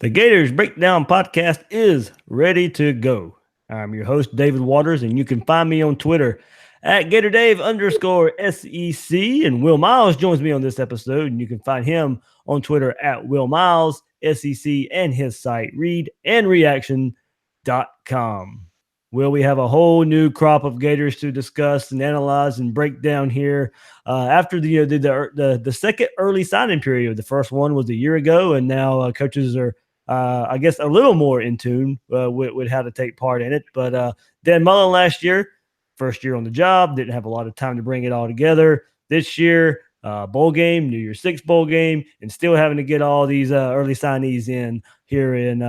The Gators Breakdown Podcast is ready to go. I'm your host, David Waters, and you can find me on Twitter at GatorDave_SEC. And Will Miles joins me on this episode, and you can find him on Twitter at Will Miles, SEC, and his site, readandreaction.com. Will, we have a whole new crop of Gators to discuss and analyze and break down here. After the second early signing period, the first one was a year ago, and now coaches are I guess a little more in tune with how to take part in it. But Dan Mullen last year, first year on the job, didn't have a lot of time to bring it all together. This year, bowl game, New Year's Six bowl game, and still having to get all these early signees in here in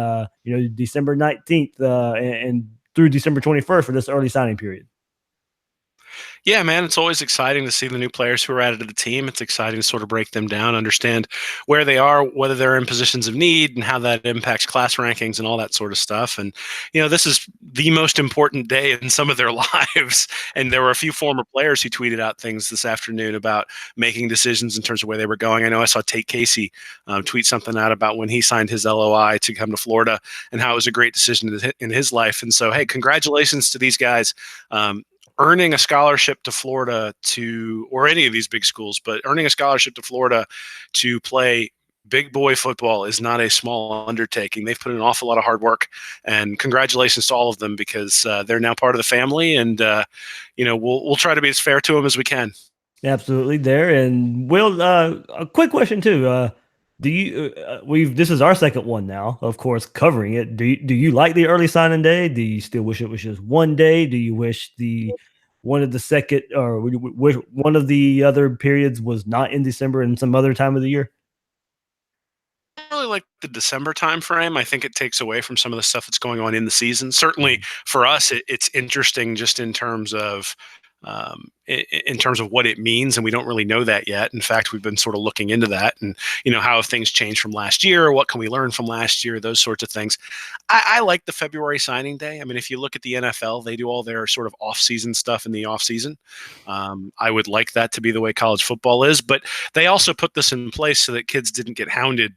December 19th and through December 21st for this early signing period. Yeah, man, it's always exciting to see the new players who are added to the team. It's exciting to sort of break them down, understand where they are, whether they're in positions of need, and how that impacts class rankings and all that sort of stuff. And, this is the most important day in some of their lives. And there were a few former players who tweeted out things this afternoon about making decisions in terms of where they were going. I know I saw Tate Casey tweet something out about when he signed his LOI to come to Florida and how it was a great decision in his life. And so, hey, congratulations to these guys. Earning a scholarship to Florida or any of these big schools, but earning a scholarship to Florida to play big boy football is not a small undertaking. They've put in an awful lot of hard work, and congratulations to all of them because they're now part of the family, and we'll try to be as fair to them as we can. Absolutely, there. And Will, a quick question too. Do you this is our second one now, of course, covering it. Do you like the early signing day? Do you still wish it was just one day? Do you wish one of the other periods was not in December and some other time of the year? I really like the December time frame. I think it takes away from some of the stuff that's going on in the season. Certainly for us, it's interesting just in terms of what it means, and we don't really know that yet. In fact, we've been sort of looking into that, and how have things changed from last year? What can we learn from last year? Those sorts of things. I like the February signing day. I mean, if you look at the NFL, they do all their sort of off-season stuff in the off-season. I would like that to be the way college football is, but they also put this in place so that kids didn't get hounded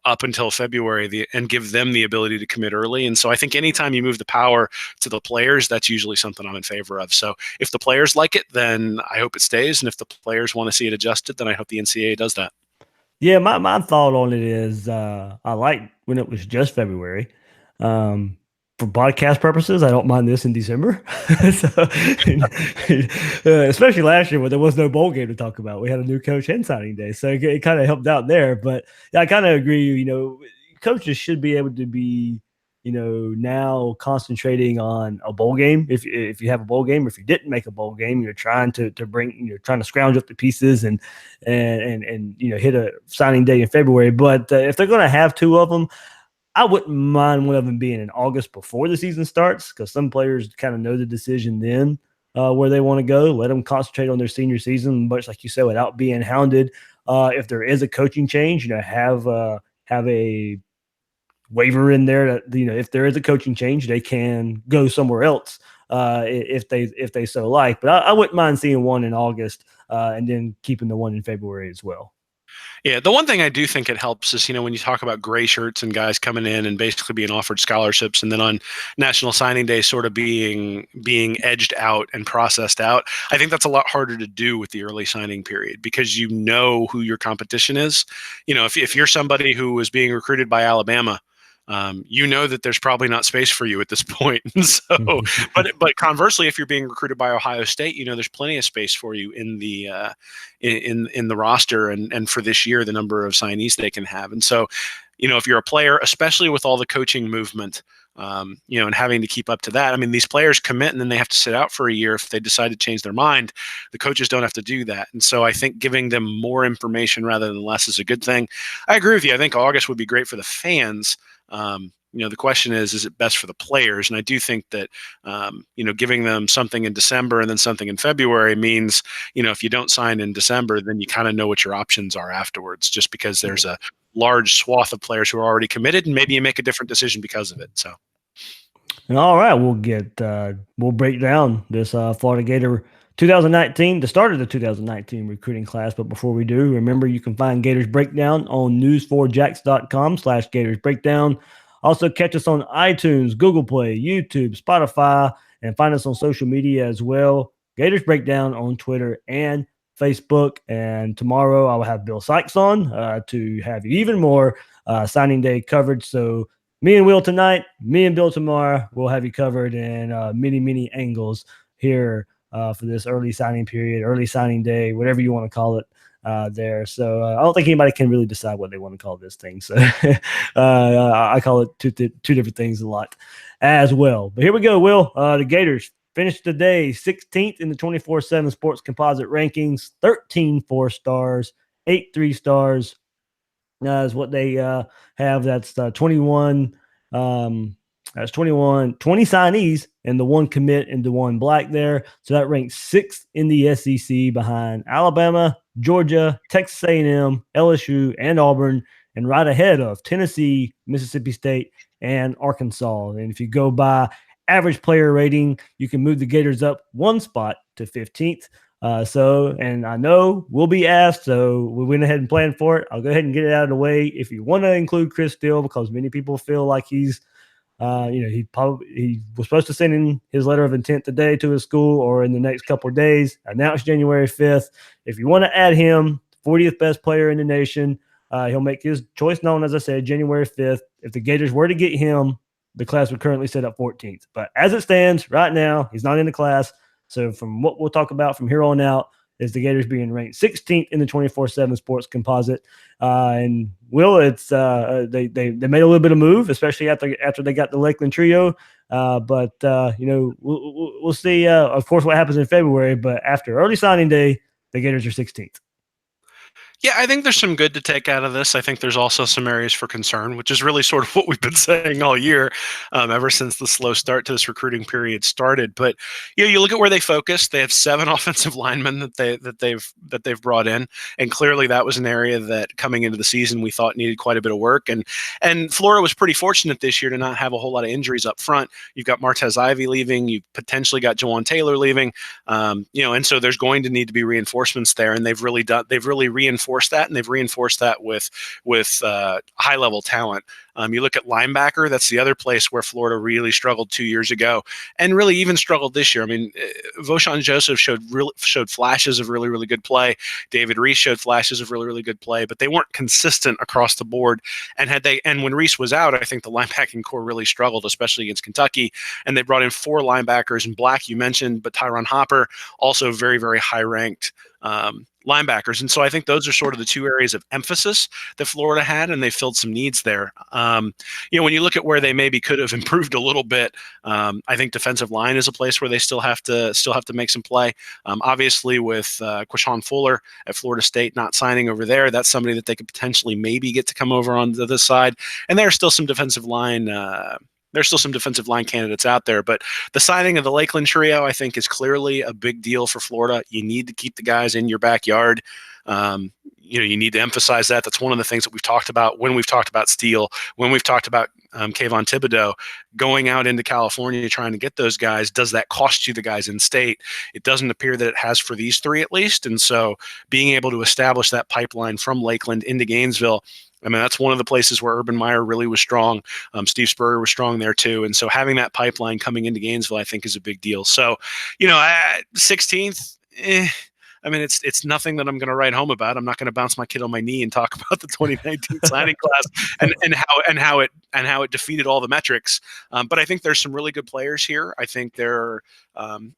up until February and give them the ability to commit early. And so I think anytime you move the power to the players, that's usually something I'm in favor of. So if the players like it, then I hope it stays. And if the players want to see it adjusted, then I hope the NCAA does that. Yeah, my thought on it is I like when it was just February. For podcast purposes, I don't mind this in December. Especially last year when there was no bowl game to talk about. We had a new coach and signing day. So it kind of helped out there. But I kind of agree, coaches should be able to be, now concentrating on a bowl game. If you have a bowl game, if you didn't make a bowl game, you're trying to scrounge up the pieces and hit a signing day in February. But if they're going to have two of them, I wouldn't mind one of them being in August before the season starts, because some players kind of know the decision then where they want to go. Let them concentrate on their senior season, much like you said, without being hounded. If there is a coaching change, have a waiver in there that if there is a coaching change, they can go somewhere else if they so like. But I wouldn't mind seeing one in August and then keeping the one in February as well. Yeah, the one thing I do think it helps is, when you talk about gray shirts and guys coming in and basically being offered scholarships, and then on National Signing Day sort of being edged out and processed out, I think that's a lot harder to do with the early signing period, because you know who your competition is. If you're somebody who is being recruited by Alabama, that there's probably not space for you at this point. So, but conversely, if you're being recruited by Ohio State, there's plenty of space for you in the in the roster, and for this year, the number of signees they can have. And so, if you're a player, especially with all the coaching movement, and having to keep up to that. I mean, these players commit and then they have to sit out for a year if they decide to change their mind. The coaches don't have to do that. And so I think giving them more information rather than less is a good thing. I agree with you. I think August would be great for the fans. The question is it best for the players? And I do think that, giving them something in December and then something in February means, if you don't sign in December, then you kind of know what your options are afterwards, just because there's a large swath of players who are already committed, and maybe you make a different decision because of it. So. All right, we'll break down this Florida Gator 2019, the start of the 2019 recruiting class. But before we do, remember you can find Gators Breakdown on news4jax.com/Gators Breakdown. Also catch us on iTunes, Google Play, YouTube, Spotify, and find us on social media as well. Gators Breakdown on Twitter and Facebook. And tomorrow I will have Bill Sykes on to have even more signing day coverage. So me and Will tonight, me and Bill tomorrow, we'll have you covered in many, many angles here for this early signing period, early signing day, whatever you want to call it there. So I don't think anybody can really decide what they want to call this thing. So I call it two different things a lot as well. But here we go, Will. The Gators finished the day 16th in the 24/7 Sports Composite rankings, 13 4-stars, 8 3-stars is what they have. That's 21. That's 20 signees and the one commit and the one black there. So that ranks 6th in the SEC behind Alabama, Georgia, Texas A&M, LSU, and Auburn, and right ahead of Tennessee, Mississippi State, and Arkansas. And if you go by average player rating, you can move the Gators up one spot to 15th. And I know we'll be asked, so we went ahead and planned for it. I'll go ahead and get it out of the way. If you want to include Chris Steele, because many people feel like he's he was supposed to send in his letter of intent today to his school or in the next couple of days. Announced January 5th. If you want to add him, 40th best player in the nation, he'll make his choice known, as I said, January 5th. If the Gators were to get him, the class would currently sit up 14th. But as it stands right now, he's not in the class. So from what we'll talk about from here on out, is the Gators being ranked 16th in the 24/7 Sports Composite. And Will, it's they made a little bit of move, especially after they got the Lakeland trio. But we'll see, of course, what happens in February. But after early signing day, the Gators are 16th. Yeah, I think there's some good to take out of this. I think there's also some areas for concern, which is really sort of what we've been saying all year, ever since the slow start to this recruiting period started. But you look at where they focused. They have 7 offensive linemen that they've brought in, and clearly that was an area that coming into the season we thought needed quite a bit of work. And Florida was pretty fortunate this year to not have a whole lot of injuries up front. You've got Martez Ivey leaving. You've potentially got Jawan Taylor leaving. And so there's going to need to be reinforcements there, and they've really reinforced that, and they've reinforced that with high level talent. You look at linebacker, that's the other place where Florida really struggled 2 years ago, and really even struggled this year. I mean, Voshon Joseph showed flashes of really, really good play. David Rees showed flashes of really, really good play, but they weren't consistent across the board. And when Rees was out, I think the linebacking core really struggled, especially against Kentucky. And they brought in 4 linebackers in black, you mentioned, but Tyron Hopper, also very, very high ranked linebackers. And so I think those are sort of the 2 areas of emphasis that Florida had, and they filled some needs there. When you look at where they maybe could have improved a little bit, I think defensive line is a place where they still have to make some play. Obviously, with Quashon Fuller at Florida State not signing over there, that's somebody that they could potentially maybe get to come over on this side. And there are still some defensive line. There's still some defensive line candidates out there, but the signing of the Lakeland trio, I think, is clearly a big deal for Florida. You need to keep the guys in your backyard. You need to emphasize that. That's one of the things that we've talked about when we've talked about Steele, when we've talked about Kavon Thibodeau going out into California trying to get those guys. Does that cost you the guys in state? It doesn't appear that it has for these 3 at least. And so being able to establish that pipeline from Lakeland into Gainesville, I mean, that's one of the places where Urban Meyer really was strong. Steve Spurrier was strong there too. And so having that pipeline coming into Gainesville, I think, is a big deal. So, 16th, I mean, it's nothing that I'm going to write home about. I'm not going to bounce my kid on my knee and talk about the 2019 signing class and how it defeated all the metrics. But I think there's some really good players here. I think there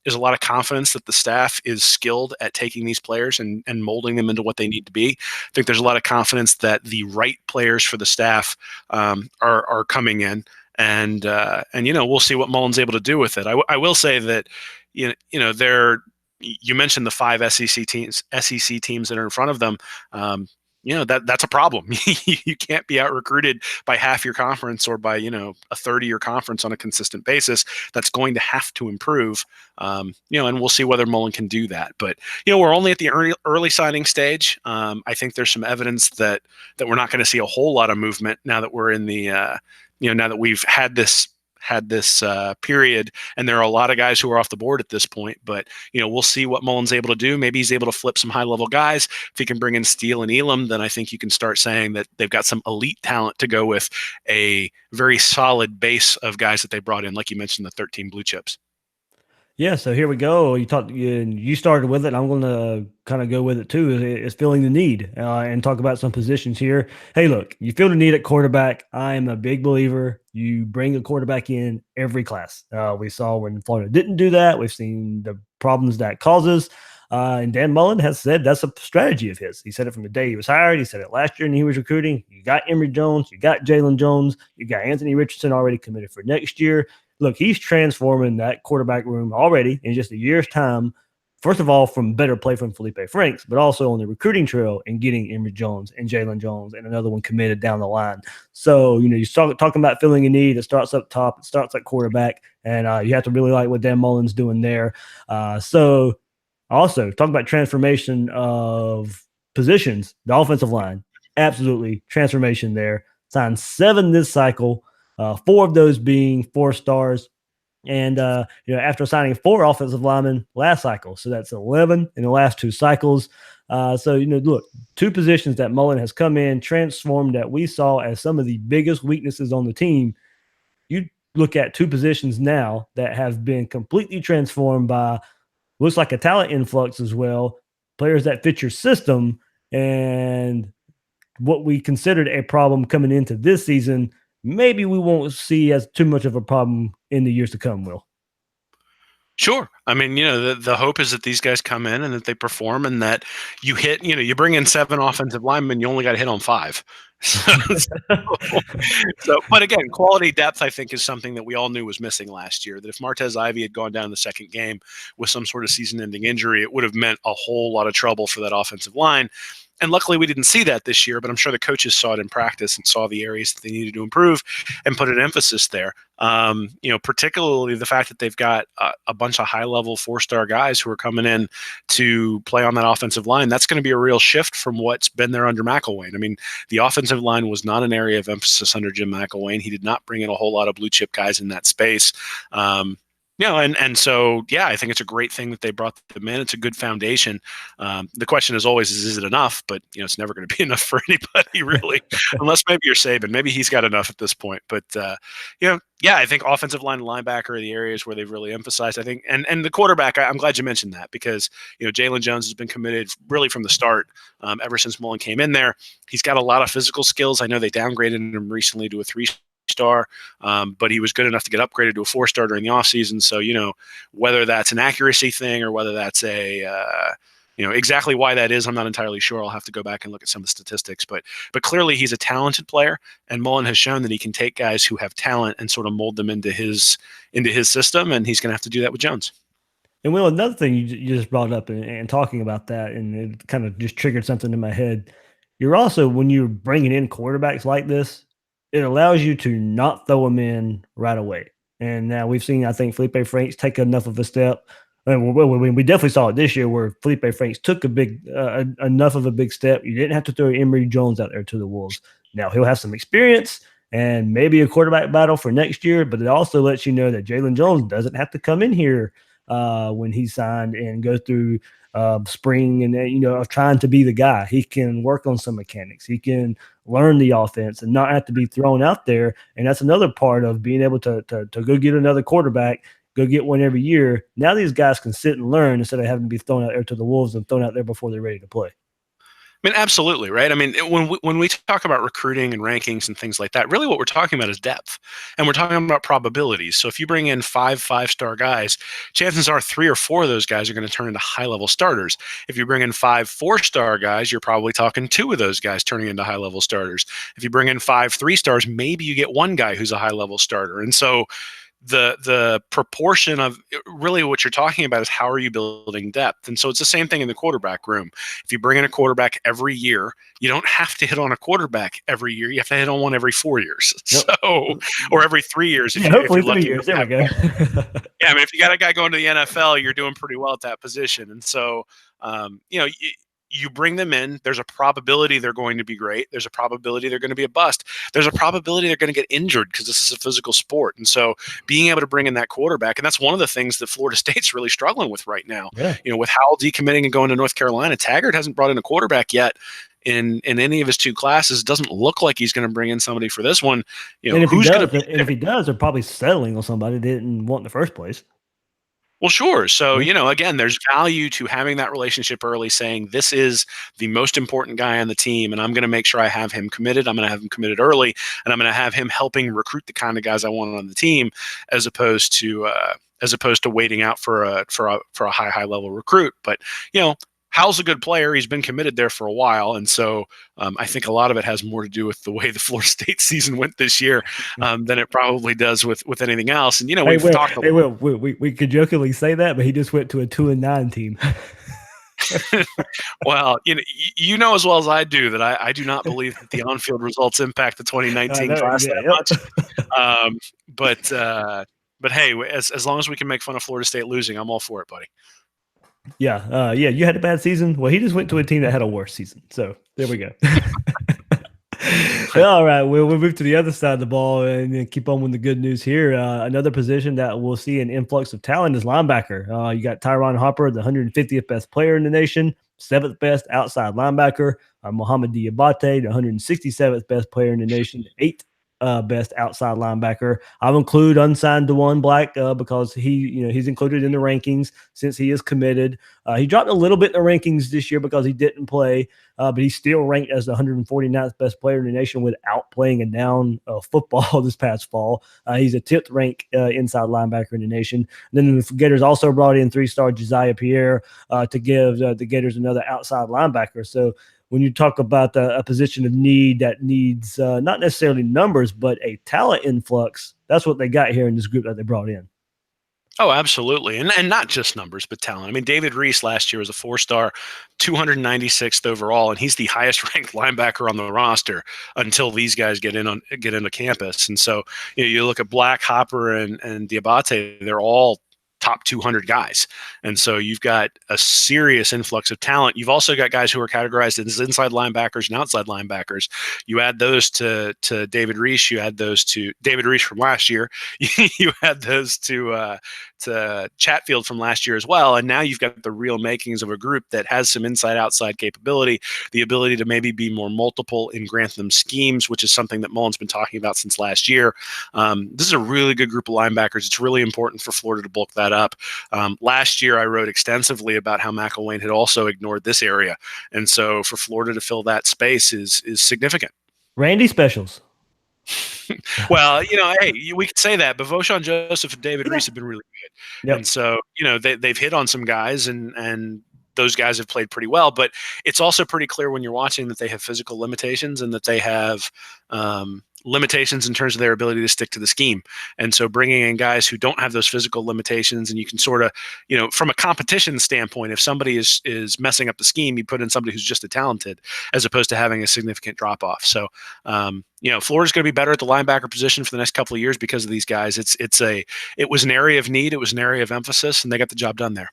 is a lot of confidence that the staff is skilled at taking these players and molding them into what they need to be. I think there's a lot of confidence that the right players for the staff are coming in, and we'll see what Mullen's able to do with it. I will say that you mentioned the 5 SEC teams that are in front of them. That's a problem. You can't be out recruited by half your conference or by, a third of your conference on a consistent basis. That's going to have to improve. And we'll see whether Mullen can do that. But, we're only at the early signing stage. I think there's some evidence that we're not going to see a whole lot of movement now that we're in the, now that we've had this period, and there are a lot of guys who are off the board at this point. But we'll see what Mullen's able to do. Maybe he's able to flip some high level guys. If he can bring in Steele and Elam, then I think you can start saying that they've got some elite talent to go with a very solid base of guys that they brought in, like you mentioned, the 13 blue chips. Yeah, so here we go. You started with it. I'm going to kind of go with it too. Is feeling the need and talk about some positions here. Hey, look, you feel the need at quarterback. I am a big believer. You bring a quarterback in every class. We saw when Florida didn't do that. We've seen the problems that causes. And Dan Mullen has said that's a strategy of his. He said it from the day he was hired. He said it last year when he was recruiting. You got Emory Jones. You got Jalen Jones. You got Anthony Richardson already committed for next year. Look, he's transforming that quarterback room already in just a year's time. First of all, from better play from Felipe Franks, but also on the recruiting trail and getting Emory Jones and Jalen Jones and another one committed down the line. So, you start talking about filling a need. It starts up top. It starts at quarterback. And you have to really like what Dan Mullen's doing there. So also talk about transformation of positions. The offensive line, absolutely transformation there. Signed 7 this cycle. 4 of those being 4 stars. And, after signing 4 offensive linemen last cycle. So that's 11 in the last 2 cycles. Look, 2 positions that Mullen has come in, transformed that we saw as some of the biggest weaknesses on the team. You look at 2 positions now that have been completely transformed by, looks like a talent influx as well, players that fit your system. And what we considered a problem coming into this season, maybe we won't see as too much of a problem in the years to come, Will. Sure. I mean, the hope is that these guys come in and that they perform and that you hit, you bring in 7 offensive linemen, you only got to hit on 5. But again, quality depth, I think, is something that we all knew was missing last year. That if Martez Ivey had gone down the second game with some sort of season-ending injury, it would have meant a whole lot of trouble for that offensive line. And luckily, we didn't see that this year, but I'm sure the coaches saw it in practice and saw the areas that they needed to improve and put an emphasis there. Particularly the fact that they've got a bunch of high-level 4-star guys who are coming in to play on that offensive line. That's going to be a real shift from what's been there under McElwain. I mean, the offensive line was not an area of emphasis under Jim McElwain. He did not bring in a whole lot of blue-chip guys in that space. So I think it's a great thing that they brought them in. It's a good foundation. The question is always, is it enough? But it's never going to be enough for anybody really, unless maybe you're Saban. Maybe he's got enough at this point. But I think offensive line and linebacker are the areas where they've really emphasized. I think, and the quarterback. I'm glad you mentioned that because Jalen Jones has been committed really from the start. Ever since Mullen came in there, he's got a lot of physical skills. I know they downgraded him recently to a 3-star, but he was good enough to get upgraded to a 4-star during the offseason. So, whether that's an accuracy thing or whether that's exactly why that is, I'm not entirely sure. I'll have to go back and look at some of the statistics, but clearly he's a talented player, and Mullen has shown that he can take guys who have talent and sort of mold them into his system, and he's going to have to do that with Jones. And Will, another thing you just brought up and talking about that, and it kind of just triggered something in my head. You're also, when you're bringing in quarterbacks like this, it allows you to not throw them in right away. And now we've seen, I think, Felipe Franks take enough of a step. We definitely saw it this year where Felipe Franks took enough of a big step. You didn't have to throw Emory Jones out there to the Wolves. Now he'll have some experience and maybe a quarterback battle for next year, but it also lets you know that Jalen Jones doesn't have to come in here when he signed and go through spring and of trying to be the guy. He can work on some mechanics. He can learn the offense and not have to be thrown out there. And that's another part of being able to go get another quarterback, go get one every year. Now these guys can sit and learn instead of having to be thrown out there to the Wolves and thrown out there before they're ready to play. I mean, absolutely, right? I mean, when we talk about recruiting and rankings and things like that, really what we're talking about is depth. And we're talking about probabilities. So if you bring in 5 5-star guys, chances are 3 or 4 of those guys are going to turn into high-level starters. If you bring in 5 4-star guys, you're probably talking 2 of those guys turning into high-level starters. If you bring in 5 3-stars, maybe you get 1 guy who's a high-level starter. And so the proportion of really what you're talking about is how are you building depth. And so it's the same thing in the quarterback room. If you bring in a quarterback every year, you don't have to hit on a quarterback every year. You have to hit on one every 4 years. Yep. So, or every 3 years. Hopefully 3 years. There we go. I mean, if you got a guy going to the NFL, you're doing pretty well at that position. And so, you bring them in. There's a probability they're going to be great. There's a probability they're going to be a bust. There's a probability they're going to get injured because this is a physical sport. And so being able to bring in that quarterback, and that's one of the things that Florida State's really struggling with right now. Yeah. With Howell decommitting and going to North Carolina, Taggart hasn't brought in a quarterback yet in any of his two classes. It doesn't look like he's going to bring in somebody for this one. And if he does, they're probably settling on somebody they didn't want in the first place. Well, sure. So, again, there's value to having that relationship early, saying this is the most important guy on the team, and I'm going to make sure I have him committed. I'm going to have him committed early, and I'm going to have him helping recruit the kind of guys I want on the team, as opposed to waiting out for a high level recruit. But Hal's a good player. He's been committed there for a while. And so I think a lot of it has more to do with the way the Florida State season went this year than it probably does with anything else. And, we've talked a lot. We could jokingly say that, but he just went to a 2-9 team. Well, you know as well as I do that I do not believe that the on-field results impact the 2019 class that much. But hey, as long as we can make fun of Florida State losing, I'm all for it, buddy. Yeah, you had a bad season. Well, he just went to a team that had a worse season. So there we go. All right, we'll move to the other side of the ball and keep on with the good news here. Another position that we'll see an influx of talent is linebacker. You got Tyron Hopper, the 150th best player in the nation, 7th best outside linebacker. Mohamed Diabate, the 167th best player in the nation, 8th best outside linebacker. I'll include unsigned DeJuan Black because he's included in the rankings since he is committed. He dropped a little bit in the rankings this year because he didn't play, but he's still ranked as the 149th best player in the nation without playing a down football this past fall. He's a 10th ranked inside linebacker in the nation. And then the Gators also brought in 3-star Josiah Pierre to give the Gators another outside linebacker. So when you talk about a position of need that needs not necessarily numbers, but a talent influx, that's what they got here in this group that they brought in. Oh, absolutely. And not just numbers, but talent. I mean, David Rees last year was a 4-star, 296th overall, and he's the highest ranked linebacker on the roster until these guys get into campus. And so you look at Black, Hopper, and Diabate, they're all top 200 guys. And so you've got a serious influx of talent. You've also got guys who are categorized as inside linebackers and outside linebackers. You add those to David Rees. You add those to David Rees from last year. You add those to Chatfield from last year as well. And now you've got the real makings of a group that has some inside-outside capability, the ability to maybe be more multiple in Grantham schemes, which is something that Mullen's been talking about since last year. This is a really good group of linebackers. It's really important for Florida to bulk that up. Last year, I wrote extensively about how McElwain had also ignored this area. And so for Florida to fill that space is significant. Randy specials. Well, hey, we could say that, but Voshawn Joseph and David Rees have been really good. Yep. And so, they've hit on some guys and those guys have played pretty well, but it's also pretty clear when you're watching that they have physical limitations and that they have limitations in terms of their ability to stick to the scheme. And so bringing in guys who don't have those physical limitations, and you can sort of, from a competition standpoint, if somebody is messing up the scheme, you put in somebody who's just as talented as opposed to having a significant drop off. So, Florida's going to be better at the linebacker position for the next couple of years because of these guys. It was an area of need. It was an area of emphasis, and they got the job done there.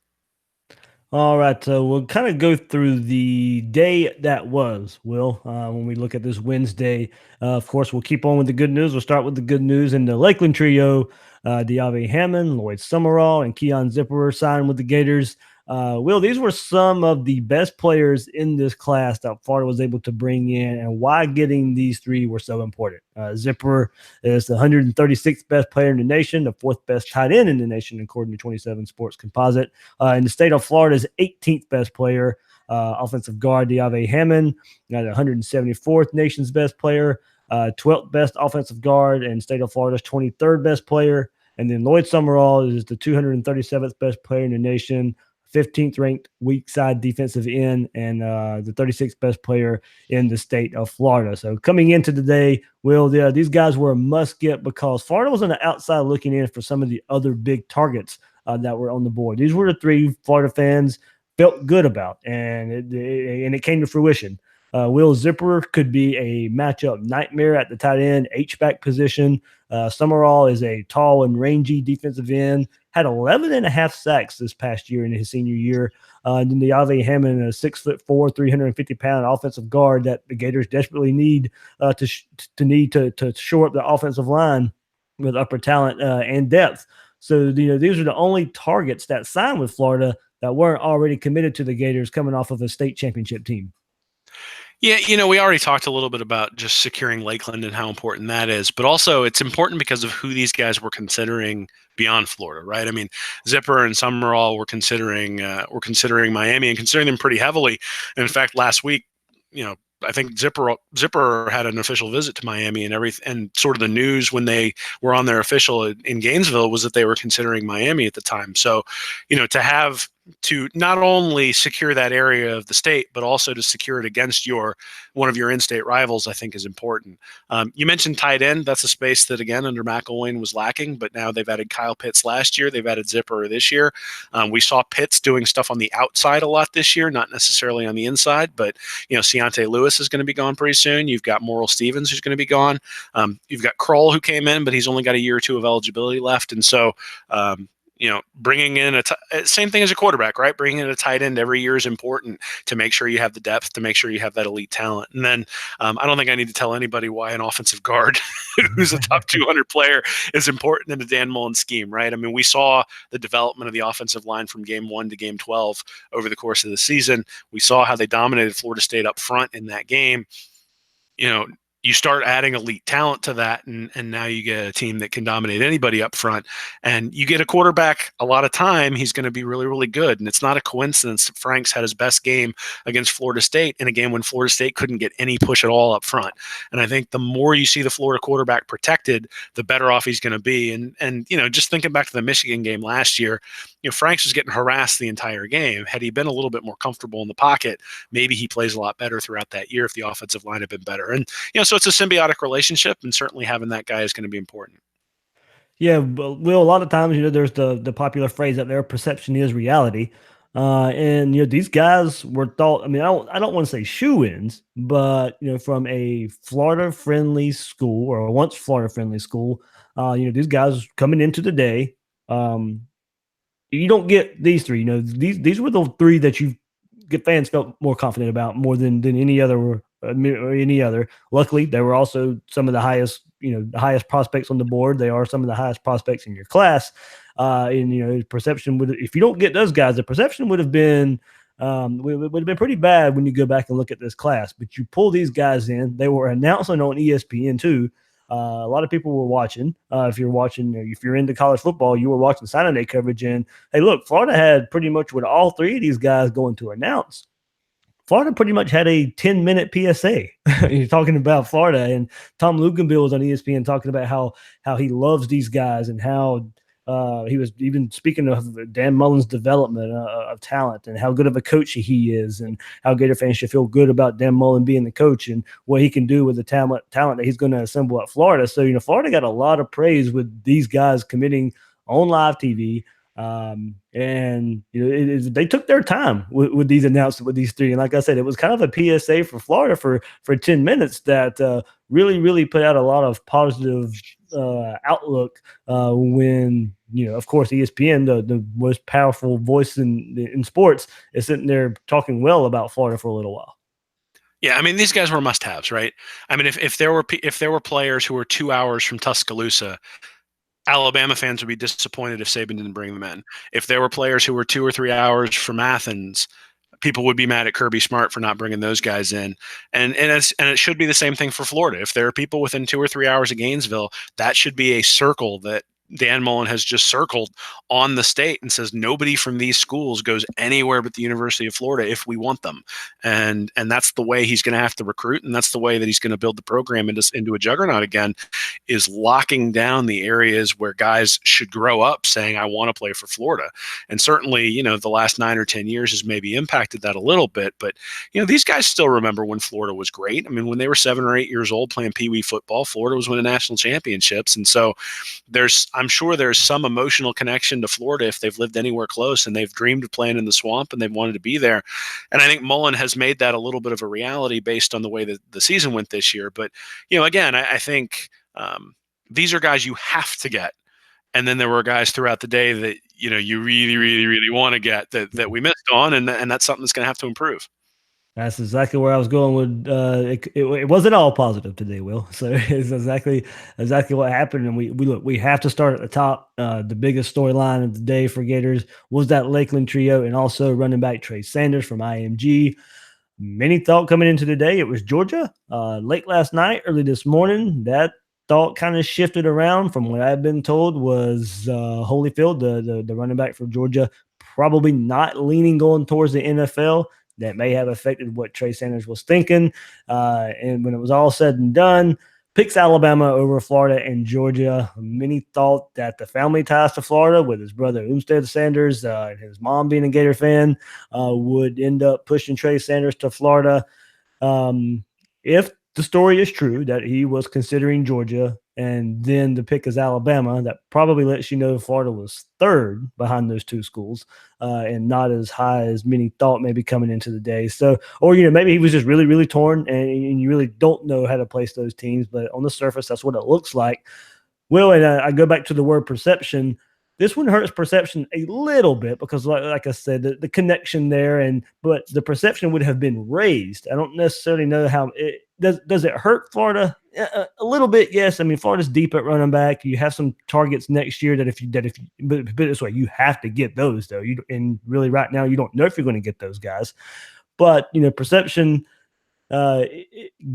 All right, we'll kind of go through the day that was, Will, when we look at this Wednesday. Of course, we'll keep on with the good news. We'll start with the good news in the Lakeland trio. De'Ave Hammond, Lloyd Summerall, and Keon Zipperer signed with the Gators. Will, these were some of the best players in this class that Florida was able to bring in, and why getting these three were so important. Zipperer is the 136th best player in the nation, the 4th best tight end in the nation, according to 27 Sports Composite. In the state of Florida's 18th best player, offensive guard De'Ave Hammond, the 174th nation's best player, 12th best offensive guard, and state of Florida's 23rd best player. And then Lloyd Summerall is the 237th best player in the nation, 15th ranked weak side defensive end, and the 36th best player in the state of Florida. So coming into the day, Will, these guys were a must get because Florida was on the outside looking in for some of the other big targets that were on the board. These were the three Florida fans felt good about, and it came to fruition. Will Zipperer could be a matchup nightmare at the tight end H-back position. Summerall is a tall and rangy defensive end. had 11 and a half sacks this past year in his senior year. And then De'Ave Hammond, a 6'4", 350-pound offensive guard that the Gators desperately need to shore up the offensive line with upper talent and depth. So, these are the only targets that signed with Florida that weren't already committed to the Gators coming off of a state championship team. Yeah, we already talked a little bit about just securing Lakeland and how important that is, but also it's important because of who these guys were considering beyond Florida, right? I mean, Zipper and Summerall were considering Miami and considering them pretty heavily. And in fact, last week, I think Zipper had an official visit to Miami and everything, and sort of the news when they were on their official in Gainesville was that they were considering Miami at the time. So, to not only secure that area of the state, but also to secure it against one of your in-state rivals, I think is important. You mentioned tight end. That's a space that, again, under McElwain was lacking, but now they've added Kyle Pitts last year. They've added Zipper this year. We saw Pitts doing stuff on the outside a lot this year, not necessarily on the inside, but, Ciante Lewis is going to be gone pretty soon. You've got Morrill Stevens who's going to be gone. You've got Kroll who came in, but he's only got a year or two of eligibility left. And so, bringing in same thing as a quarterback, right? Bringing in a tight end every year is important to make sure you have the depth, to make sure you have that elite talent. And then I don't think I need to tell anybody why an offensive guard who's a top 200 player is important in the Dan Mullen scheme, right? I mean, we saw the development of the offensive line from game 1 to game 12 over the course of the season. We saw how they dominated Florida State up front in that game. You start adding elite talent to that, and now you get a team that can dominate anybody up front. And you get a quarterback, a lot of time, he's going to be really, really good. And it's not a coincidence that Franks had his best game against Florida State in a game when Florida State couldn't get any push at all up front. And I think the more you see the Florida quarterback protected, the better off he's going to be. And just thinking back to the Michigan game last year, Franks was getting harassed the entire game. Had he been a little bit more comfortable in the pocket, maybe he plays a lot better throughout that year if the offensive line had been better. And, so it's a symbiotic relationship, and certainly having that guy is going to be important. Yeah, Will, a lot of times, there's the popular phrase out there, perception is reality. And these guys were thought, I mean, I don't want to say shoo-ins, but from a Florida friendly school, or once Florida friendly school, these guys coming into the day, you don't get these three. These were the three that fans felt more confident about more than any other or any other. Luckily, they were also some of the highest, the highest prospects on the board. They are some of the highest prospects in your class. And perception would, if you don't get those guys, the perception would have been pretty bad when you go back and look at this class. But you pull these guys in. They were announcing on ESPN too. A lot of people were watching. If you're into college football, you were watching signing day coverage. And hey, look, Florida had pretty much with all three of these guys going to announce. Florida pretty much had a 10-minute PSA. You're talking about Florida, and Tom Luganville was on ESPN talking about how he loves these guys and how he was even speaking of Dan Mullen's development of talent and how good of a coach he is, and how Gator fans should feel good about Dan Mullen being the coach and what he can do with the talent that he's going to assemble at Florida. So, Florida got a lot of praise with these guys committing on live TV. And they took their time with these announcements with these three. And like I said, it was kind of a PSA for Florida for 10 minutes that really, really put out a lot of positive outlook when, of course, ESPN, the most powerful voice in sports, is sitting there talking well about Florida for a little while. Yeah, I mean, these guys were must-haves, right? I mean, if there were players who were 2 hours from Tuscaloosa, Alabama fans would be disappointed if Saban didn't bring them in. If there were players who were 2 or 3 hours from Athens, people would be mad at Kirby Smart for not bringing those guys in. And it should be the same thing for Florida. If there are people within 2 or 3 hours of Gainesville, that should be a circle that Dan Mullen has just circled on the state and says nobody from these schools goes anywhere but the University of Florida if we want them. And that's the way he's going to have to recruit, and that's the way that he's going to build the program into a juggernaut again, is locking down the areas where guys should grow up saying, I want to play for Florida. And certainly, the last 9 or 10 years has maybe impacted that a little bit, but these guys still remember when Florida was great. I mean, when they were 7 or 8 years old playing Pee Wee football, Florida was winning national championships. And so I'm sure there's some emotional connection to Florida if they've lived anywhere close and they've dreamed of playing in the swamp and they've wanted to be there. And I think Mullen has made that a little bit of a reality based on the way that the season went this year. But, again, I think these are guys you have to get. And then there were guys throughout the day that, you really, really, really want to get that we missed on. And that's something that's going to have to improve. That's exactly where I was going with. It wasn't all positive today, Will. So it's exactly what happened. And we have to start at the top. The biggest storyline of the day for Gators was that Lakeland trio, and also running back Trey Sanders from IMG. Many thought coming into the day it was Georgia. Late last night, early this morning, that thought kind of shifted around. From what I've been told, was Holyfield, the running back for Georgia, probably not leaning going towards the NFL. That may have affected what Trey Sanders was thinking. And when it was all said and done, picks Alabama over Florida and Georgia. Many thought that the family ties to Florida, with his brother Umstead Sanders and his mom being a Gator fan, would end up pushing Trey Sanders to Florida. If the story is true that he was considering Georgia and then the pick is Alabama, that probably lets you know Florida was third behind those two schools, and not as high as many thought maybe coming into the day. So, or, maybe he was just really, really torn and you really don't know how to place those teams. But on the surface, that's what it looks like. Will, and I go back to the word perception. This one hurts perception a little bit because, like I said, the connection there, but the perception would have been raised. I don't necessarily know how it does it hurt Florida a little bit. Yes, I mean Florida's deep at running back. You have some targets next year but put it this way, you have to get those though. And really right now you don't know if you're going to get those guys, but perception.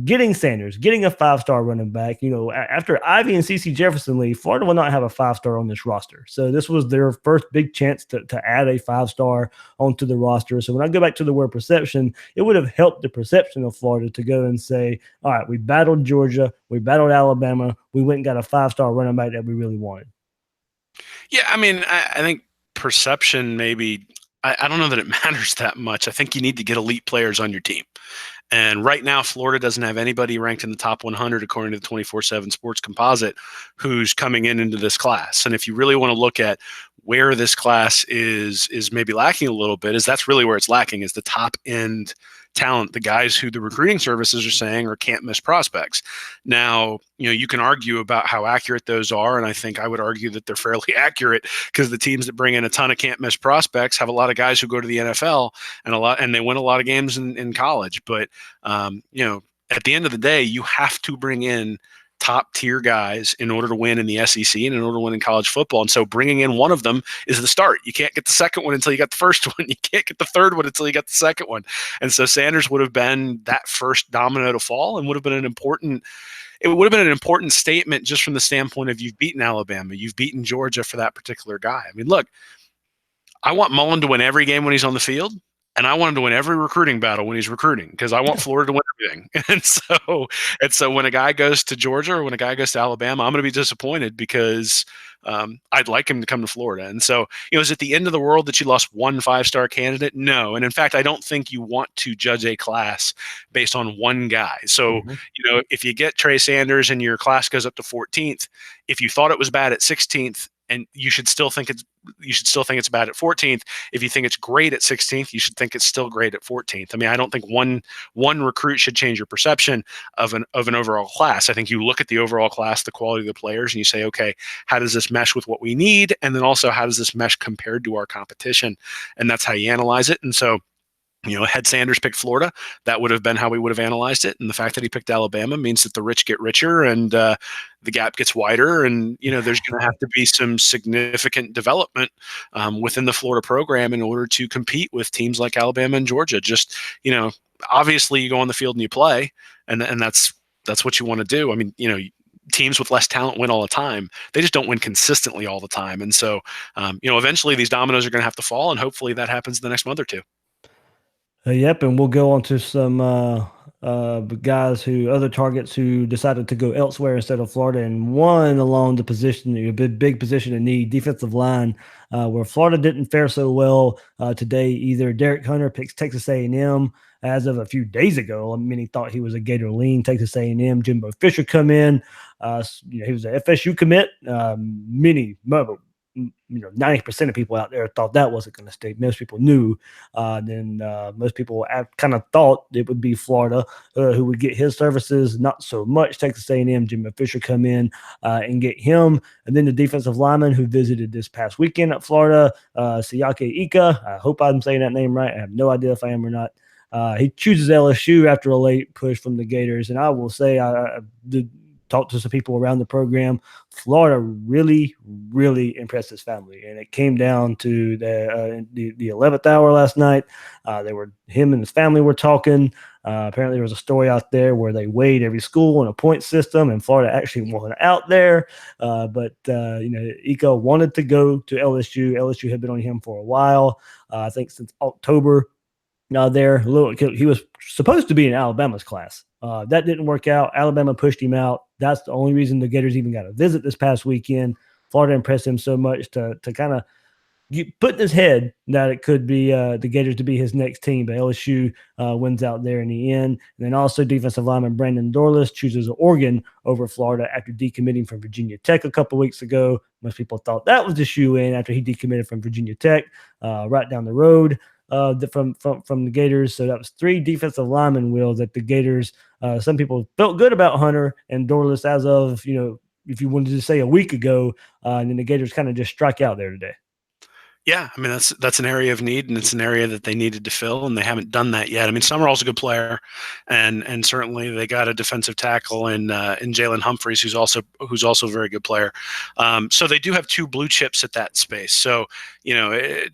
Getting Sanders, getting a 5-star running back, after Ivy and CC Jefferson leave, Florida will not have a 5-star on this roster. So this was their first big chance to add a 5-star onto the roster. So when I go back to the word perception, it would have helped the perception of Florida to go and say, all right, we battled Georgia, we battled Alabama, we went and got a 5-star running back that we really wanted. Yeah, I mean, I think perception maybe, I don't know that it matters that much. I think you need to get elite players on your team. And right now, Florida doesn't have anybody ranked in the top 100 according to the 24/7 Sports Composite who's coming into this class. And if you really want to look at where this class is maybe lacking a little bit, that's really where it's lacking, is the top end talent, the guys who the recruiting services are saying are can't miss prospects. Now, you can argue about how accurate those are, and I think I would argue that they're fairly accurate, because the teams that bring in a ton of can't miss prospects have a lot of guys who go to the NFL and they win a lot of games in college. But at the end of the day, you have to bring in top tier guys in order to win in the SEC and in order to win in college football. And so bringing in one of them is the start. You can't get the second one until you got the first one. You can't get the third one until you got the second one. And so Sanders would have been that first domino to fall, and would have been an important statement, just from the standpoint of you've beaten Alabama, you've beaten Georgia for that particular guy. I mean, look, I want Mullen to win every game when he's on the field. And I want him to win every recruiting battle when he's recruiting, because I want Florida to win everything. And so when a guy goes to Georgia or when a guy goes to Alabama, I'm going to be disappointed, because I'd like him to come to Florida. And so, is it the end of the world that you lost one 5-star candidate? No. And in fact, I don't think you want to judge a class based on one guy. So, if you get Trey Sanders and your class goes up to 14th, if you thought it was bad at 16th, and you should still think it's bad at 14th. If you think it's great at 16th, you should think it's still great at 14th. I mean, I don't think one recruit should change your perception of an overall class. I think you look at the overall class, the quality of the players, and you say, okay, how does this mesh with what we need? And then also, how does this mesh compared to our competition? And that's how you analyze it. And so, had Sanders picked Florida, that would have been how we would have analyzed it. And the fact that he picked Alabama means that the rich get richer and the gap gets wider. And, there's going to have to be some significant development within the Florida program in order to compete with teams like Alabama and Georgia. Just, obviously you go on the field and you play, and that's what you want to do. I mean, teams with less talent win all the time. They just don't win consistently all the time. And so, eventually these dominoes are going to have to fall, and hopefully that happens the next month or two. Yep, and we'll go on to some other targets who decided to go elsewhere instead of Florida, and one along the position, a big position of need, defensive line, where Florida didn't fare so well today either. Derrick Connor picks Texas A&M as of a few days ago. Many thought he was a Gator lean. Texas A&M, Jimbo Fisher come in. He was a FSU commit. 90% of people out there thought that wasn't going to stay. Most people knew. Then most people kind of thought it would be Florida who would get his services. Not so much. Texas A&M, Jimmy Fisher come in and get him. And then the defensive lineman who visited this past weekend at Florida, Siaki Ika. I hope I'm saying that name right. I have no idea if I am or not. He chooses LSU after a late push from the Gators. And I will say I did talk to some people around the program. Florida really, really impressed his family. And it came down to the 11th hour last night. Him and his family were talking. Apparently there was a story out there where they weighed every school in a point system, and Florida actually wasn't out there. But Ika wanted to go to LSU. LSU had been on him for a while. I think since October. He was supposed to be in Alabama's class. That didn't work out. Alabama pushed him out. That's the only reason the Gators even got a visit this past weekend. Florida impressed him so much to kind of put in his head that it could be the Gators to be his next team, but LSU wins out there in the end. And then also defensive lineman Brandon Doorless chooses Oregon over Florida after decommitting from Virginia Tech a couple weeks ago. Most people thought that was the shoe-in after he decommitted from Virginia Tech right down the road from the Gators. So that was 3 defensive lineman wheels that the Gators, some people felt good about Hunter and Doorless as of, if you wanted to say a week ago, and then the Gators kind of just strike out there today. Yeah, I mean that's an area of need, and it's an area that they needed to fill, and they haven't done that yet. I mean, Summerall's a good player, and certainly they got a defensive tackle in Jalen Humphries, who's also a very good player. So they do have 2 blue chips at that space. So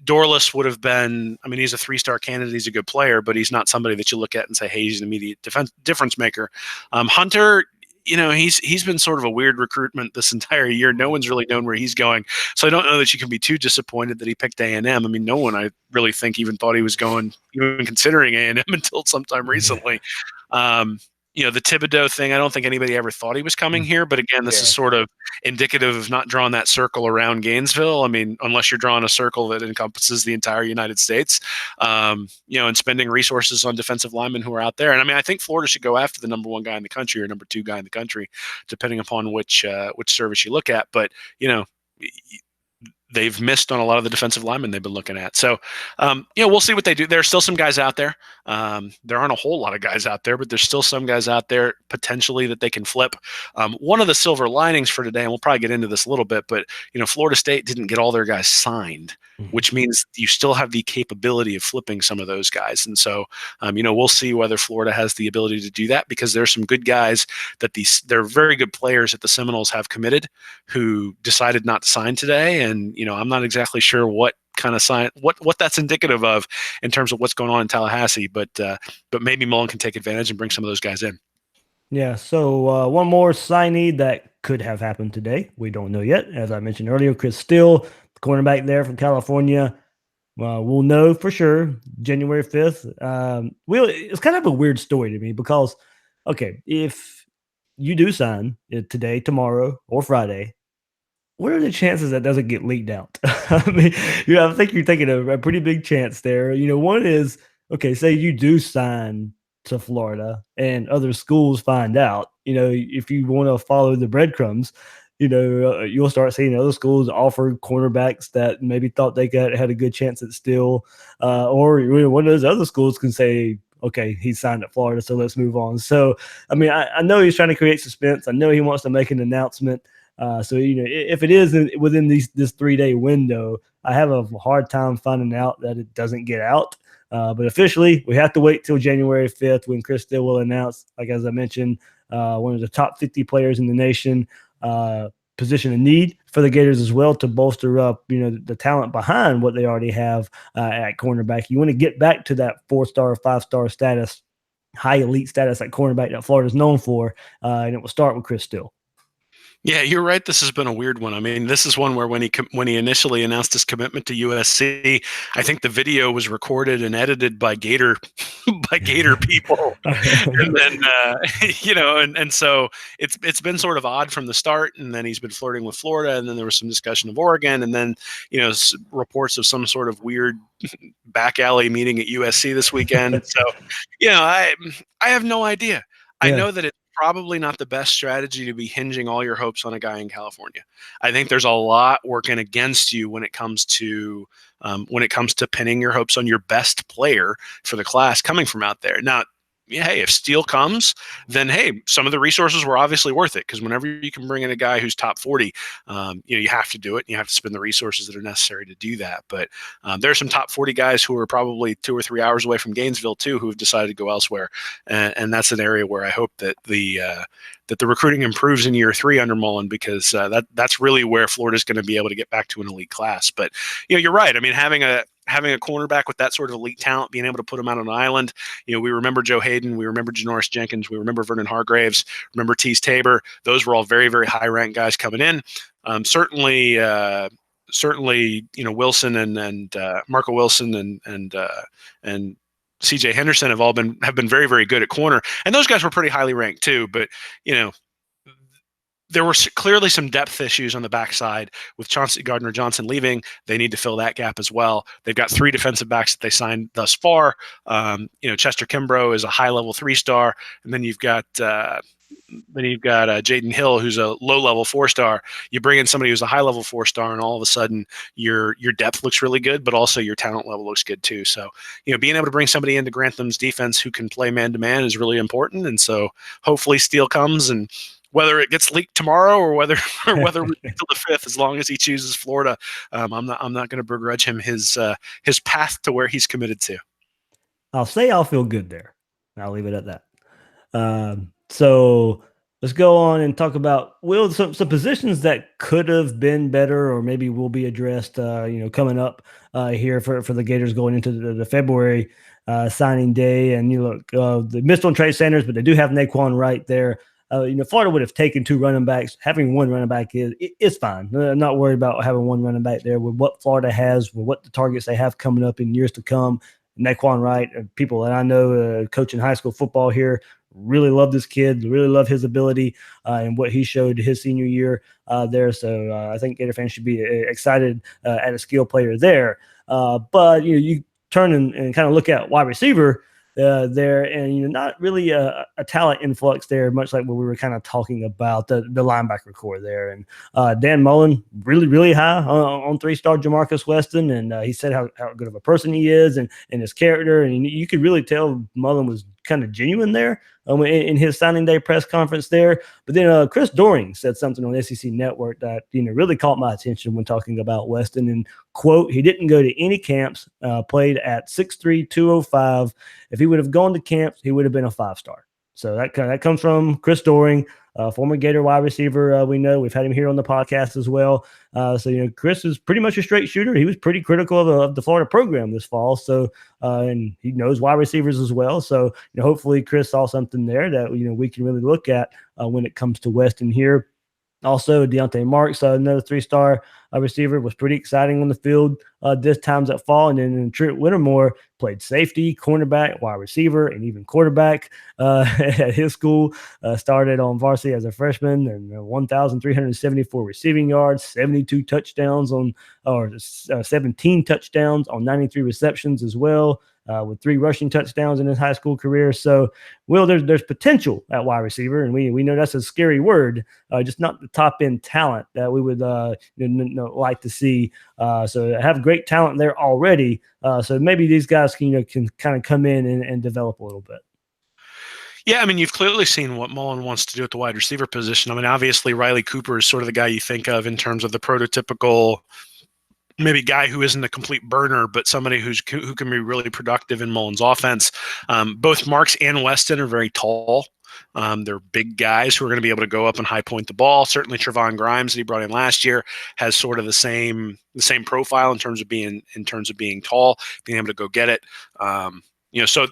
Doorless would have been. I mean, he's a 3-star candidate. He's a good player, but he's not somebody that you look at and say, hey, he's an immediate difference maker. Hunter. He's been sort of a weird recruitment this entire year. No one's really known where he's going. So I don't know that you can be too disappointed that he picked A&M. I mean, no one I really think even thought he was going, even considering A&M until sometime recently. The Thibodeau thing, I don't think anybody ever thought he was coming here. But again, this is sort of indicative of not drawing that circle around Gainesville. I mean, unless you're drawing a circle that encompasses the entire United States, and spending resources on defensive linemen who are out there. And I mean, I think Florida should go after the number 1 guy in the country or number 2 guy in the country, depending upon which service you look at. But, they've missed on a lot of the defensive linemen they've been looking at. So, we'll see what they do. There are still some guys out there. There aren't a whole lot of guys out there, but there's still some guys out there potentially that they can flip. One of the silver linings for today, and we'll probably get into this a little bit, but, Florida State didn't get all their guys signed, which means you still have the capability of flipping some of those guys. And so, we'll see whether Florida has the ability to do that, because there's some good guys that they're very good players that the Seminoles have committed who decided not to sign today. And, I'm not exactly sure what kind of sign, what that's indicative of in terms of what's going on in Tallahassee, but maybe Mullen can take advantage and bring some of those guys in. Yeah. So one more signee that could have happened today. We don't know yet. As I mentioned earlier, Chris Steele, cornerback there from California. We'll know for sure January 5th. It's kind of a weird story to me because, okay, if you do sign it today, tomorrow, or Friday, what are the chances that doesn't get leaked out? I mean, I think you're taking a pretty big chance there. One is, okay, say you do sign to Florida and other schools find out, if you want to follow the breadcrumbs, you'll start seeing other schools offer cornerbacks that maybe thought they had a good chance at Steele, or one of those other schools can say, okay, he signed at Florida, so let's move on. So, I mean, I know he's trying to create suspense. I know he wants to make an announcement. So, if it is within this 3-day window, I have a hard time finding out that it doesn't get out. But officially, we have to wait till January 5th when Chris Steele will announce, like as I mentioned, one of the top 50 players in the nation, position of need for the Gators as well to bolster up, the talent behind what they already have at cornerback. You want to get back to that 4-star, 5-star status, high elite status at cornerback that Florida is known for, and it will start with Chris Steele. Yeah, you're right. This has been a weird one. I mean, this is one where when he initially announced his commitment to USC, I think the video was recorded and edited by Gator people, and then and so it's been sort of odd from the start. And then he's been flirting with Florida, and then there was some discussion of Oregon, and then reports of some sort of weird back alley meeting at USC this weekend. So I have no idea. I know that probably not the best strategy to be hinging all your hopes on a guy in California. I think there's a lot working against you when it comes to pinning your hopes on your best player for the class coming from out there. Now, yeah, hey, if Steele comes, then hey, some of the resources were obviously worth it, because whenever you can bring in a guy who's top 40, you have to do it. And you have to spend the resources that are necessary to do that. But there are some top 40 guys who are probably 2 or 3 hours away from Gainesville too, who have decided to go elsewhere, and that's an area where I hope that the recruiting improves in year 3 under Mullen, because that's really where Florida's going to be able to get back to an elite class. But you're right. I mean, having a cornerback with that sort of elite talent, being able to put him out on an island. We remember Joe Hayden, we remember Janoris Jenkins, we remember Vernon Hargraves, remember Tease Tabor. Those were all very, very high ranked guys coming in. Certainly, Wilson and Marco Wilson and CJ Henderson have been very, very good at corner, and those guys were pretty highly ranked too. But there were clearly some depth issues on the backside with Chauncey Gardner-Johnson leaving. They need to fill that gap as well. They've got 3 defensive backs that they signed thus far. Chester Kimbrough is a high-level 3-star, and then you've got Jaden Hill, who's a low-level 4-star. You bring in somebody who's a high-level 4-star, and all of a sudden your depth looks really good, but also your talent level looks good too. So, being able to bring somebody into Grantham's defense who can play man-to-man is really important. And so hopefully Steele comes, and whether it gets leaked tomorrow or whether we wait till the 5th, as long as he chooses Florida, I'm not going to begrudge him his path to where he's committed to. I'll feel good there. I'll leave it at that. So let's go on and talk about some positions that could have been better, or maybe will be addressed. Coming up here for the Gators going into the February signing day. And they missed on Trey Sanders, but they do have Naquan Wright there. Florida would have taken 2 running backs. Having 1 running back is fine. I'm not worried about having 1 running back there with what Florida has, with what the targets they have coming up in years to come. Naquan Wright, people that I know coaching high school football here, really love this kid, really love his ability and what he showed his senior year there. So I think Gator fans should be excited at a skill player there. But you turn and kind of look at wide receiver there, and not really a talent influx there, much like what we were kind of talking about the linebacker core there. And Dan Mullen really, really high on 3-star Jamarcus Weston, and he said how good of a person he is and his character, and you could really tell Mullen was kind of genuine there in his signing day press conference there. But then Chris Doering said something on SEC Network that really caught my attention when talking about Weston. And quote, he didn't go to any camps, played at 6'3", 205. If he would have gone to camps, he would have been a 5-star. So that comes from Chris Doering, former Gator wide receiver. We know we've had him here on the podcast as well. So Chris is pretty much a straight shooter. He was pretty critical of the Florida program this fall. So and he knows wide receivers as well. So hopefully Chris saw something there that we can really look at when it comes to Weston here. Also, Deontay Marks, another 3-star receiver, was pretty exciting on the field this time that fall. And then Trent Whittemore played safety, cornerback, wide receiver, and even quarterback at his school. Started on varsity as a freshman, and 1,374 receiving yards, 17 touchdowns on 93 receptions as well. With 3 rushing touchdowns in his high school career. So, Will, there's potential at wide receiver, and we know that's a scary word, just not the top-end talent that we would like to see. So have great talent there already. So maybe these guys can kind of come in and develop a little bit. Yeah, I mean, you've clearly seen what Mullen wants to do at the wide receiver position. I mean, obviously, Riley Cooper is sort of the guy you think of in terms of the prototypical maybe guy who isn't a complete burner, but somebody who can be really productive in Mullen's offense. Both Marks and Weston are very tall. They're big guys who are going to be able to go up and high point the ball. Certainly Trevon Grimes that he brought in last year has sort of the same profile in terms of being tall, being able to go get it. So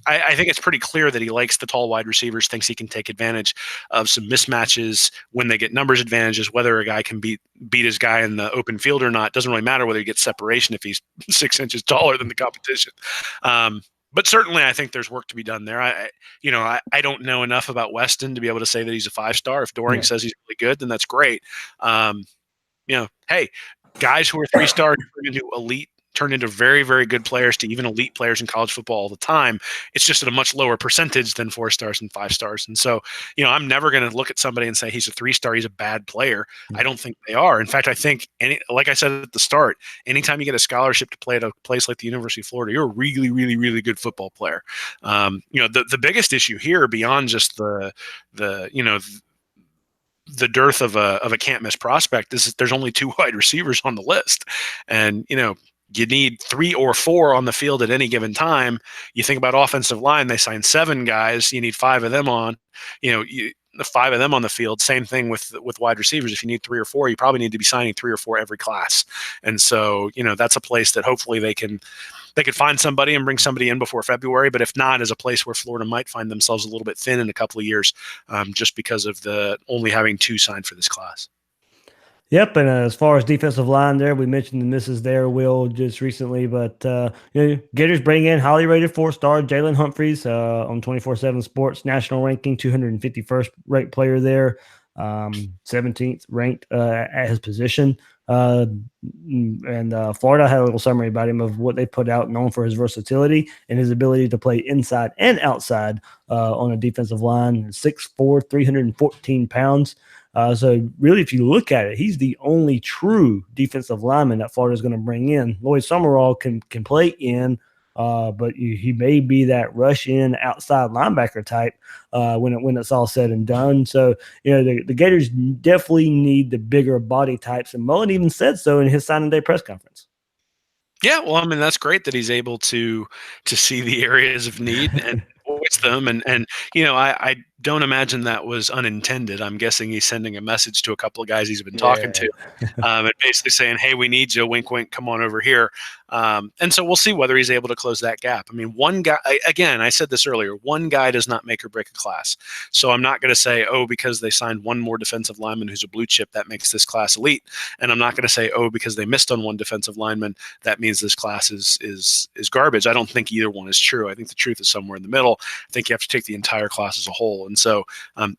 I think it's pretty clear that he likes the tall wide receivers, thinks he can take advantage of some mismatches when they get numbers advantages, whether a guy can beat his guy in the open field or not. Doesn't really matter whether he gets separation if he's 6 inches taller than the competition. But certainly I think there's work to be done there. I don't know enough about Weston to be able to say that he's a 5-star. If Doering says he's really good, then that's great. Hey, guys who are 3-star turn into elite turn into very, very good players to even elite players in college football all the time. It's just at a much lower percentage than 4 stars and 5 stars. And so, I'm never going to look at somebody and say he's a 3-star, he's a bad player. I don't think they are. In fact, I think, like I said at the start, anytime you get a scholarship to play at a place like the University of Florida, you're a really, really, really good football player. The biggest issue here, beyond just the dearth of a can't miss prospect, is that there's only 2 wide receivers on the list, and you need 3 or 4 on the field at any given time. You think about offensive line; they signed 7 guys. You need 5 of them on. The 5 of them on the field. Same thing with wide receivers. If you need 3 or 4, you probably need to be signing 3 or 4 every class. And so that's a place that hopefully they could find somebody and bring somebody in before February. But if not, is a place where Florida might find themselves a little bit thin in a couple of years, just because of the only having 2 signed for this class. Yep, and as far as defensive line there, we mentioned the misses there, Will, just recently, but Gators bring in highly rated 4-star Jalen Humphries on 24/7 Sports, national ranking, 251st ranked player there, 17th ranked at his position. And Florida had a little summary about him of what they put out, known for his versatility and his ability to play inside and outside on a defensive line, 6'4", 314 pounds. So really, if you look at it, he's the only true defensive lineman that Florida is going to bring in. Lloyd Summerall can play in, but he may be that rush in outside linebacker type when it's all said and done. So the Gators definitely need the bigger body types, and Mullen even said so in his signing day press conference. Yeah, well, I mean, that's great that he's able to see the areas of need and voice them, and I don't imagine that was unintended. I'm guessing he's sending a message to a couple of guys he's been talking to, and basically saying, "Hey, we need you. Wink, wink. Come on over here." And so we'll see whether he's able to close that gap. I mean, one guy, again, I said this earlier, one guy does not make or break a class. So I'm not going to say, oh, because they signed one more defensive lineman who's a blue chip, that makes this class elite. And I'm not going to say, oh, because they missed on one defensive lineman, that means this class is garbage. I don't think either one is true. I think the truth is somewhere in the middle. I think you have to take the entire class as a whole. And so,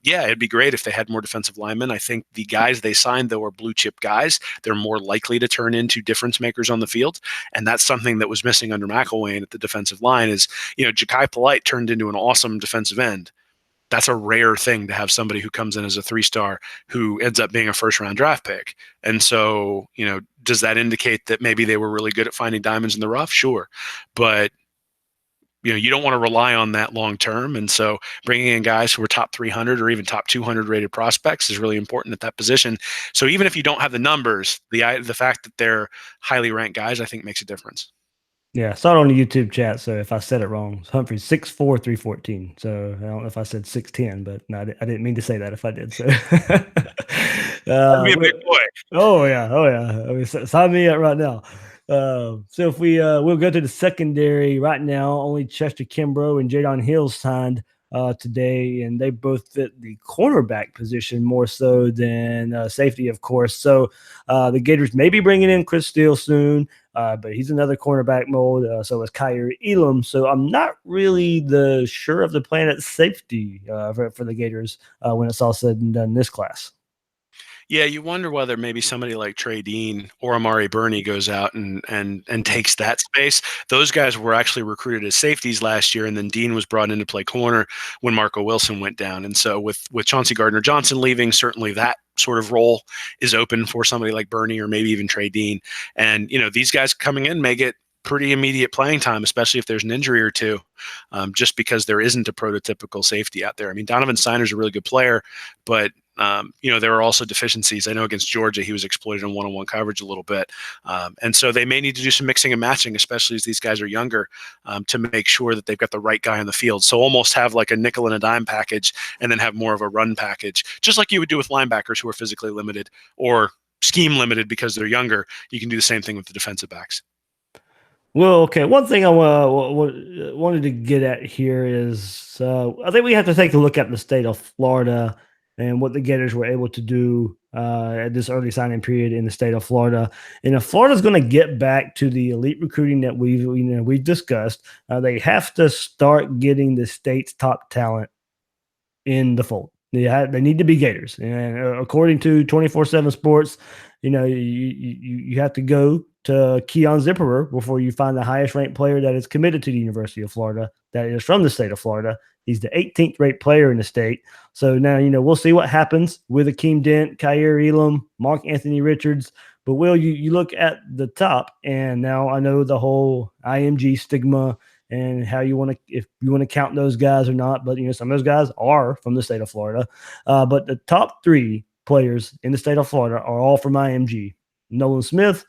it'd be great if they had more defensive linemen. I think the guys they signed, though, are blue chip guys. They're more likely to turn into difference makers on the field. And that's something that was missing under McElwain at the defensive line is, Ja'Kai Polite turned into an awesome defensive end. That's a rare thing to have somebody who comes in as a 3-star who ends up being a first-round draft pick. And so, does that indicate that maybe they were really good at finding diamonds in the rough? Sure. But you don't want to rely on that long term. And so bringing in guys who are top 300 or even top 200 rated prospects is really important at that position. So even if you don't have the numbers, the fact that they're highly ranked guys, I think makes a difference. Yeah, I saw it on the YouTube chat, so if I said it wrong, Humphries 6'4", 314. So I don't know if I said 6'10", but no, I didn't mean to say that if I did. So That'd be a big boy. Oh yeah. I mean, sign me up right now. So if we'll go to the secondary right now, only Chester Kimbrough and Jadon Hill signed today, and they both fit the cornerback position more so than safety, of course. So the Gators may be bringing in Chris Steele soon, but he's another cornerback mold. So is Kyer Elam. So I'm not really sure of the plan at safety for the Gators when it's all said and done this class. Yeah, you wonder whether maybe somebody like Trey Dean or Amari Burney goes out and takes that space. Those guys were actually recruited as safeties last year, and then Dean was brought in to play corner when Marco Wilson went down. And so with Chauncey Gardner-Johnson leaving, certainly that sort of role is open for somebody like Burney or maybe even Trey Dean. And, these guys coming in may get pretty immediate playing time, especially if there's an injury or two, just because there isn't a prototypical safety out there. I mean, Donovan Steiner's a really good player, but there are also deficiencies. I know against Georgia, he was exploited in one-on-one coverage a little bit. And so they may need to do some mixing and matching, especially as these guys are younger, to make sure that they've got the right guy on the field. So almost have like a nickel and a dime package and then have more of a run package, just like you would do with linebackers who are physically limited or scheme limited because they're younger. You can do the same thing with the defensive backs. Well, okay. One thing I wanted to get at here is I think we have to take a look at the state of Florida and what the Gators were able to do at this early signing period in the state of Florida. And if Florida's going to get back to the elite recruiting that we've discussed, they have to start getting the state's top talent in the fold. They need to be Gators. And according to 24/7 Sports, you have to go to Keon Zipperer before you find the highest ranked player that is committed to the University of Florida, that is from the state of Florida. He's the 18th ranked player in the state. So now, we'll see what happens with Akeem Dent, Kyer Elam, Mark Anthony Richards. But Will, you look at the top, and now I know the whole IMG stigma and how if you want to count those guys or not. But some of those guys are from the state of Florida. But the top 3 players in the state of Florida are all from IMG. Nolan Smith,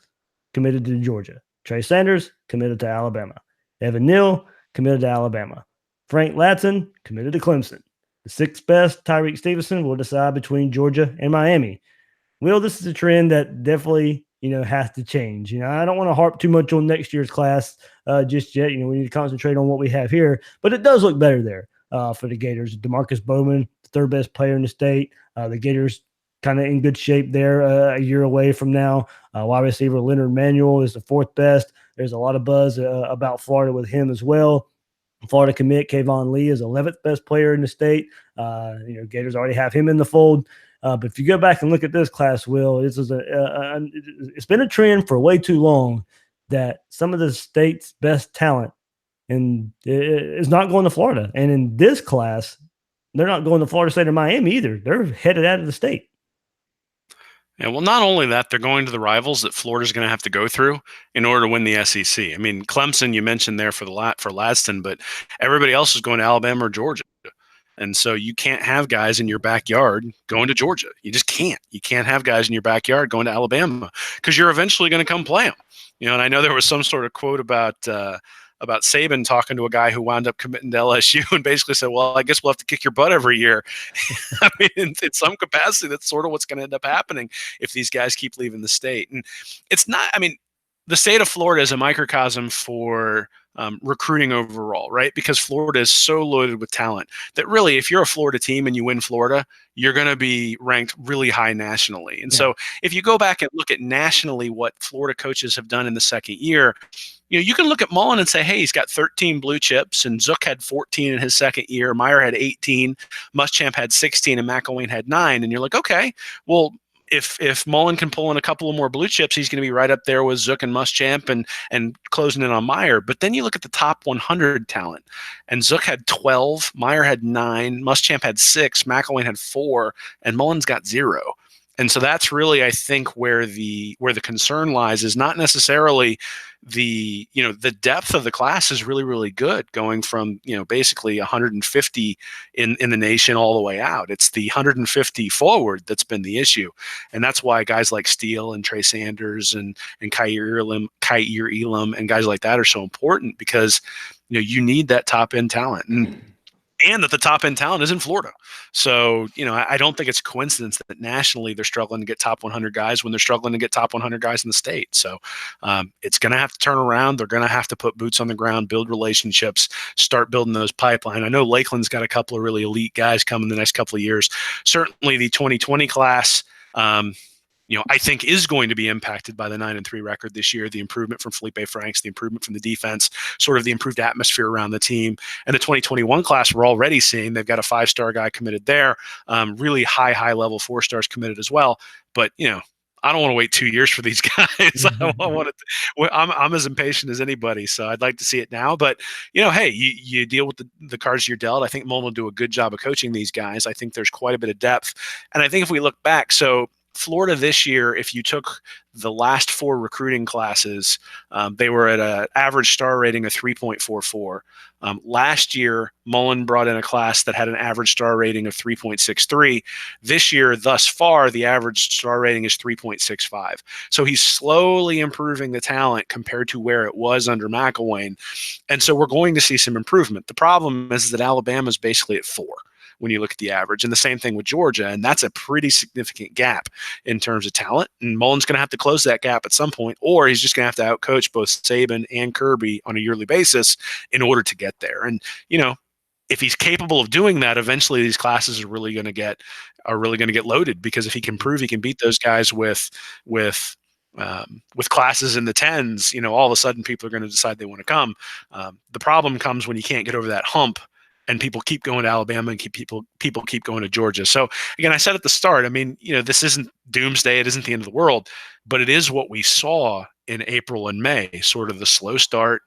committed to Georgia. Trey Sanders, committed to Alabama. Evan Neal, committed to Alabama. Frank Latson, committed to Clemson. The 6th best, Tyreek Stevenson, will decide between Georgia and Miami. Will, this is a trend that definitely, has to change. I don't want to harp too much on next year's class just yet. We need to concentrate on what we have here. But it does look better there for the Gators. Demarcus Bowman, the 3rd best player in the state. The Gators kind of in good shape there a year away from now. Wide receiver Leonard Manuel is the 4th best. There's a lot of buzz about Florida with him as well. Florida commit Kavon Lee is 11th best player in the state. Gators already have him in the fold. But if you go back and look at this class, Will, this is it's been a trend for way too long that some of the state's best talent is not going to Florida. And in this class, they're not going to Florida State or Miami either. They're headed out of the state. Yeah, well, not only that, they're going to the rivals that Florida's going to have to go through in order to win the SEC. I mean, Clemson, you mentioned there for Ladson, but everybody else is going to Alabama or Georgia. And so you can't have guys in your backyard going to Georgia. You just can't. You can't have guys in your backyard going to Alabama because you're eventually going to come play them. And I know there was some sort of quote about Saban talking to a guy who wound up committing to LSU and basically said, well, I guess we'll have to kick your butt every year. I mean, in some capacity, that's sort of what's going to end up happening if these guys keep leaving the state. And it's not, the state of Florida is a microcosm for recruiting overall, right? Because Florida is so loaded with talent that really, if you're a Florida team and you win Florida, you're going to be ranked really high nationally. And so if you go back and look at nationally what Florida coaches have done in the second year, you can look at Mullen and say, hey, he's got 13 blue chips, and Zook had 14 in his second year. Meyer had 18, Muschamp had 16, and McElwain had 9. And you're like, okay, well, if Mullen can pull in a couple of more blue chips, he's going to be right up there with Zook and Muschamp and closing in on Meyer. But then you look at the top 100 talent, and Zook had 12, Meyer had 9, Muschamp had 6, McElwain had 4, and Mullen's got 0. And so that's really, I think, where the concern lies, is not necessarily the depth of the class is really, really good, going from, basically 150 in the nation all the way out. It's the 150 forward that's been the issue. And that's why guys like Steele and Trey Sanders and Kyer Elam and guys like that are so important, because, you need that top end talent. And that the top end talent is in Florida. So, I don't think it's a coincidence that nationally they're struggling to get top 100 guys when they're struggling to get top 100 guys in the state. So it's going to have to turn around. They're going to have to put boots on the ground, build relationships, start building those pipeline. I know Lakeland's got a couple of really elite guys coming the next couple of years. Certainly the 2020 class, I think is going to be impacted by the 9-3 record this year, the improvement from Felipe Franks, the improvement from the defense, sort of the improved atmosphere around the team. And the 2021 class, we're already seeing they've got a 5-star guy committed there, really high level 4-stars committed as well. But, I don't want to wait 2 years for these guys. I'm as impatient as anybody, so I'd like to see it now. But, hey, you deal with the cards you're dealt. I think Mullen will do a good job of coaching these guys. I think there's quite a bit of depth. And I think if we look back, so Florida this year, if you took the last 4 recruiting classes, they were at an average star rating of 3.44. Last year, Mullen brought in a class that had an average star rating of 3.63. This year, thus far, the average star rating is 3.65. So he's slowly improving the talent compared to where it was under McElwain. And so we're going to see some improvement. The problem is that Alabama's basically at 4. When you look at the average, and the same thing with Georgia, and that's a pretty significant gap in terms of talent. And Mullen's going to have to close that gap at some point, or he's just going to have to outcoach both Saban and Kirby on a yearly basis in order to get there. And if he's capable of doing that, eventually these classes are really going to get loaded, because if he can prove he can beat those guys with classes in the 10s, all of a sudden people are going to decide they want to come. The problem comes when you can't get over that hump and people keep going to Alabama and people keep going to Georgia. So again, I said at the start, I mean, this isn't doomsday. It isn't the end of the world, but it is what we saw in April and May, sort of the slow start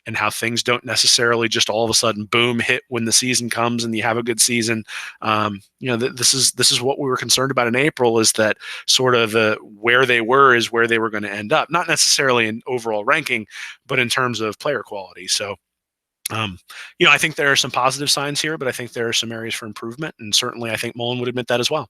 and how things don't necessarily just all of a sudden boom hit when the season comes and you have a good season. This is what we were concerned about in April, is that sort of where they were is where they were going to end up, not necessarily in overall ranking, but in terms of player quality. So I think there are some positive signs here, but I think there are some areas for improvement, and certainly I think Mullen would admit that as well.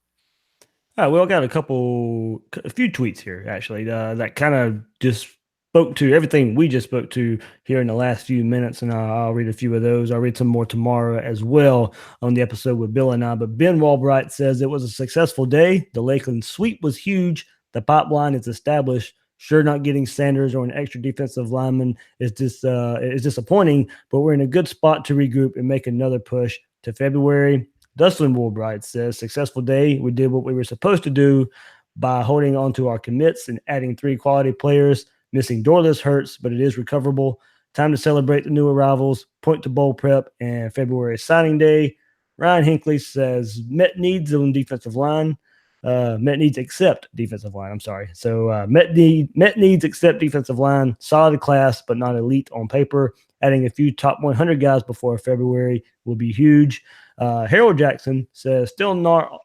All right, we all got a few tweets here actually that kind of just spoke to everything we just spoke to here in the last few minutes, and I'll read a few of those. I'll read some more tomorrow as well on the episode with Bill and I. But Ben Walbright says it was a successful day. The Lakeland sweep was huge. The pipeline is established. Sure, not getting Sanders or an extra defensive lineman is disappointing, but we're in a good spot to regroup and make another push to February. Dustin Woolbright says, successful day. We did what we were supposed to do by holding on to our commits and adding 3 quality players. Missing Doorless hurts, but it is recoverable. Time to celebrate the new arrivals, point to bowl prep, and February signing day. Ryan Hinckley says, Met needs on defensive line. Met needs except defensive line. I'm sorry. So Met needs except defensive line. Solid class, but not elite on paper. Adding a few top 100 guys before February will be huge. Harold Jackson says still not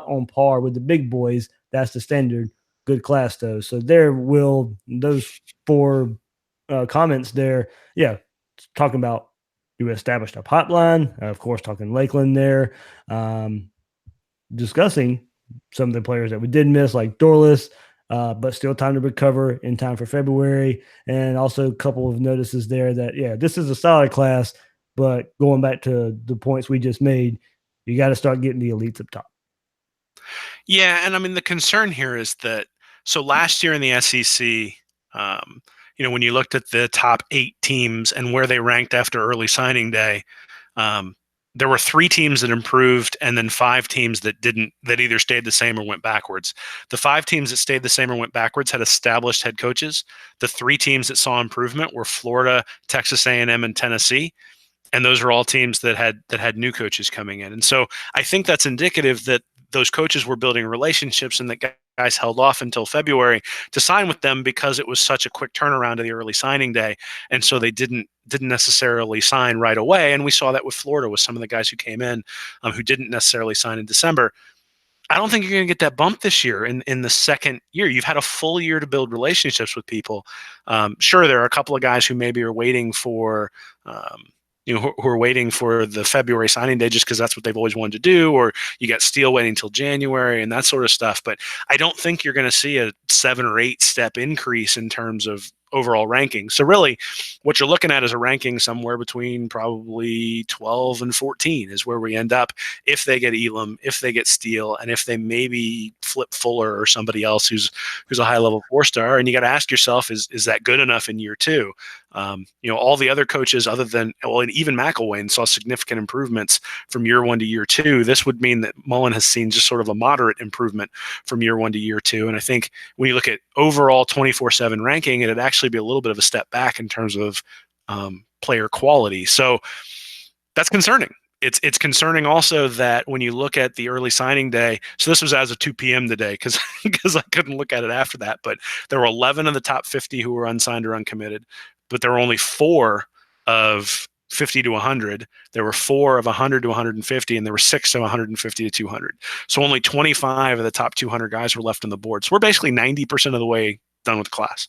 on par with the big boys. That's the standard. Good class though. So those 4 comments there. Yeah, talking about you established a pipeline. Of course, talking Lakeland there. Discussing some of the players that we did miss, like Doorless, but still time to recover in time for February. And also a couple of notices there that, this is a solid class, but going back to the points we just made, you got to start getting the elites up top. Yeah, and I mean, the concern here is that, so last year in the SEC, when you looked at the top 8 teams and where they ranked after early signing day, there were 3 teams that improved and then 5 teams that didn't, that either stayed the same or went backwards. The 5 teams that stayed the same or went backwards had established head coaches. The 3 teams that saw improvement were Florida, Texas A&M, and Tennessee. And those are all teams that had new coaches coming in. And so I think that's indicative that those coaches were building relationships and that guys held off until February to sign with them because it was such a quick turnaround to the early signing day. And so they didn't necessarily sign right away. And we saw that with Florida with some of the guys who came in who didn't necessarily sign in December. I don't think you're going to get that bump this year in the second year. You've had a full year to build relationships with people. Sure, there are a couple of guys who maybe are waiting for who are waiting for the February signing day just because that's what they've always wanted to do, or you got Steele waiting until January and that sort of stuff. But I don't think you're going to see a 7 or 8 step increase in terms of overall ranking. So really what you're looking at is a ranking somewhere between probably 12 and 14 is where we end up if they get Elam, if they get Steele, and if they maybe flip Fuller or somebody else who's a high level 4-star. And you got to ask yourself, is that good enough in year 2? All the other coaches other than, and even McElwain saw significant improvements from year 1 to year 2. This would mean that Mullen has seen just sort of a moderate improvement from year 1 to year 2. And I think when you look at overall 24/7 ranking, it'd actually be a little bit of a step back in terms of player quality. So that's concerning. It's concerning also that when you look at the early signing day, so this was as of 2 p.m. today because I couldn't look at it after that, but there were 11 of the top 50 who were unsigned or uncommitted, but there were only 4 of 50 to 100. There were 4 of 100 to 150, and there were 6 of 150 to 200. So only 25 of the top 200 guys were left on the board. So we're basically 90% of the way done with the class.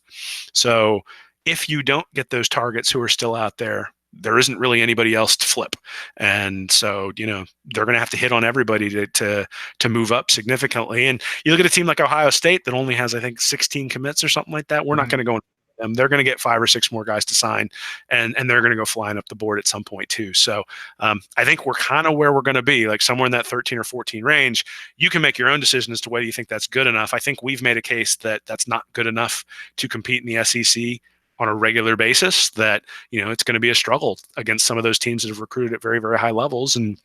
So if you don't get those targets who are still out there, there isn't really anybody else to flip. And so, they're going to have to hit on everybody to move up significantly. And you look at a team like Ohio State that only has, I think, 16 commits or something like that. We're not going to go them. They're going to get 5 or 6 more guys to sign, and they're going to go flying up the board at some point too. So I think we're kind of where we're going to be, like somewhere in that 13 or 14 range. You can make your own decision as to whether you think that's good enough. I think we've made a case that that's not good enough to compete in the SEC on a regular basis, that, it's going to be a struggle against some of those teams that have recruited at very, very high levels. And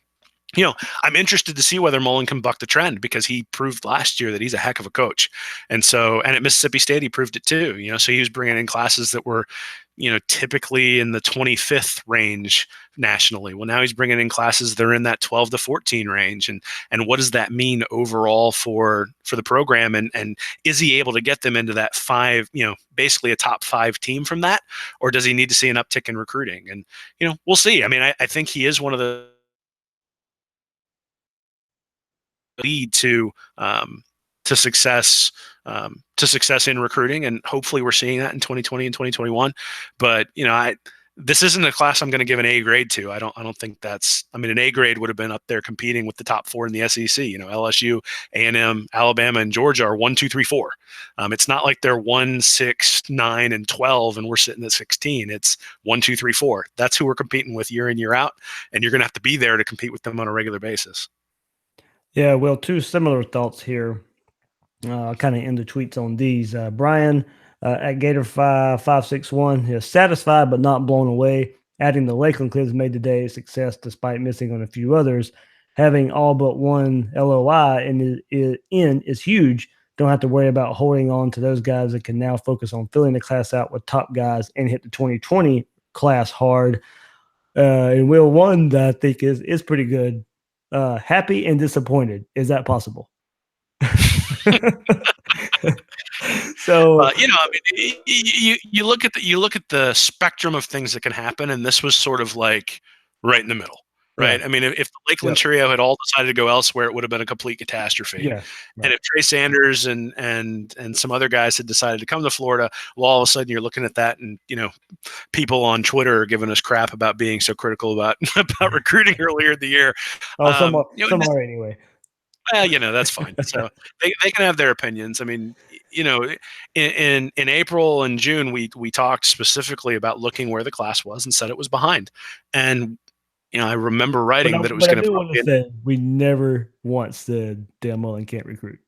I'm interested to see whether Mullen can buck the trend, because he proved last year that he's a heck of a coach. And at Mississippi State, he proved it too, so he was bringing in classes that were, typically in the 25th range nationally. Well, now he's bringing in classes that are in that 12 to 14 range. And what does that mean overall for the program? And is he able to get them into that 5, basically a top 5 team from that? Or does he need to see an uptick in recruiting? And, we'll see. I mean, I think he is one of the lead to success in recruiting, and hopefully we're seeing that in 2020 and 2021. But this isn't a class I'm going to give an A grade to. I don't think that's. I mean, an A grade would have been up there competing with the top 4 in the SEC. LSU, A&M, Alabama, and Georgia are 1, 2, 3, 4. It's not like they're 1, 6, 9, and 12, and we're sitting at 16. It's 1, 2, 3, 4. That's who we're competing with year in, year out, and you're going to have to be there to compete with them on a regular basis. Yeah, well, 2 similar thoughts here. Kind of end the tweets on these. Brian at Gator5561 is satisfied but not blown away. Adding the Lakeland kids made today a success despite missing on a few others. Having all but one LOI in is huge. Don't have to worry about holding on to those guys that can now focus on filling the class out with top guys and hit the 2020 class hard. And Will, one that I think is pretty good. Happy and disappointed. Is that possible? So I mean, you look at the spectrum of things that can happen, and this was sort of like right in the middle, right? Yeah. I mean, if the Lakeland trio had all decided to go elsewhere, it would have been a complete catastrophe. Yeah, right. And if Trey Sanders and some other guys had decided to come to Florida, well, all of a sudden you're looking at that, and people on Twitter are giving us crap about being so critical about recruiting earlier in the year. Oh, some are anyway. That's fine. So they can have their opinions. I mean, in April and June, we talked specifically about looking where the class was and said it was behind. And, I remember writing that it was going to say we never once said Dan Mullen can't recruit.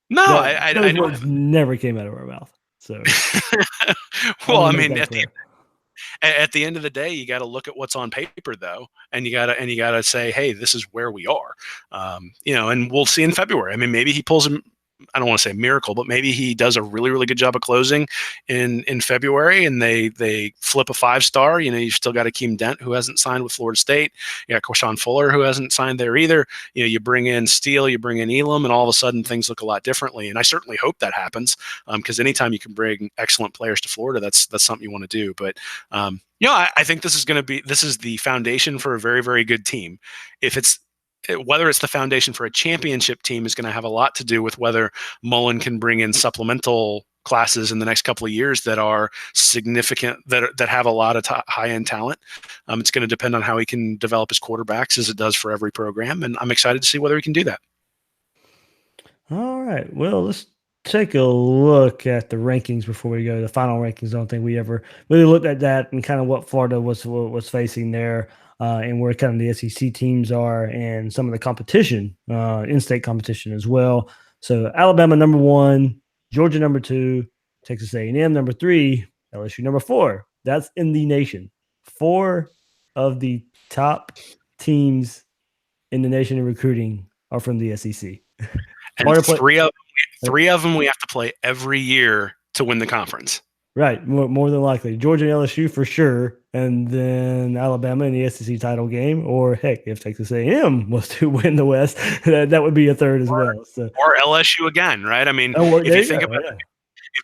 No, those words never came out of our mouth. So, well, I mean, at the end of the day, you got to look at what's on paper, though, and you got to say, hey, this is where we are, and we'll see in February. I mean, maybe he pulls him. I don't want to say miracle, but maybe he does a really, really good job of closing in February, and they flip a 5-star. You've still got Akeem Dent, who hasn't signed with Florida State. You got Quashon Fuller, who hasn't signed there either. You bring in Steele, you bring in Elam, and all of a sudden things look a lot differently. And I certainly hope that happens, because anytime you can bring excellent players to Florida, that's something you want to do. But I think this is the foundation for a very, very good team. Whether it's the foundation for a championship team is going to have a lot to do with whether Mullen can bring in supplemental classes in the next couple of years that are significant, that have a lot of high-end talent. It's going to depend on how he can develop his quarterbacks, as it does for every program, and I'm excited to see whether he can do that. All right. Well, let's take a look at the rankings before we go to the final rankings. I don't think we ever really looked at that and kind of what Florida was facing there. And where kind of the SEC teams are, and some of the competition, in-state competition as well. So Alabama number 1, Georgia number 2, Texas A&M number 3, LSU number 4. That's in the nation. 4 of the top teams in the nation in recruiting are from the SEC. And three of them we have to play every year to win the conference. Right, more than likely. Georgia and LSU for sure, and then Alabama in the SEC title game, or heck, if Texas A&M was to win the West, that would be a third as well. So. Or LSU again, right? I mean, if you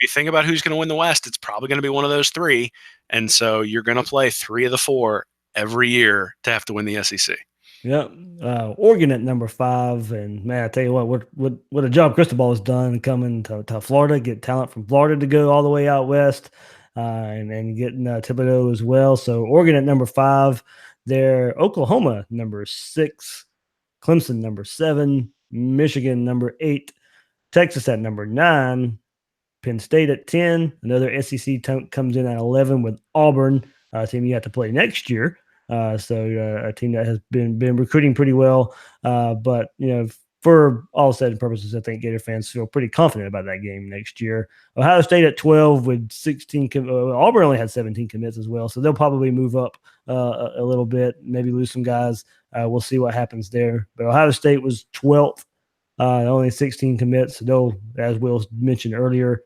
think about who's going to win the West, it's probably going to be one of those 3, and so you're going to play 3 of the 4 every year to have to win the SEC. Yep. Oregon at number 5, and man, I tell you what a job Cristobal has done coming to Florida, get talent from Florida to go all the way out west, and getting Thibodeau as well. So Oregon at number 5, there. Oklahoma number 6, Clemson number 7, Michigan number 8, Texas at number 9, Penn State at 10. Another SEC comes in at 11 with Auburn, a team you have to play next year. So a team that has been recruiting pretty well, but for all said and purposes, I think Gator fans feel pretty confident about that game next year. Ohio State at 12 with 16. Auburn only had 17 commits as well, so they'll probably move up a little bit, maybe lose some guys. we'll see what happens there. But Ohio State was 12th, only 16 commits. They'll, as Will mentioned earlier,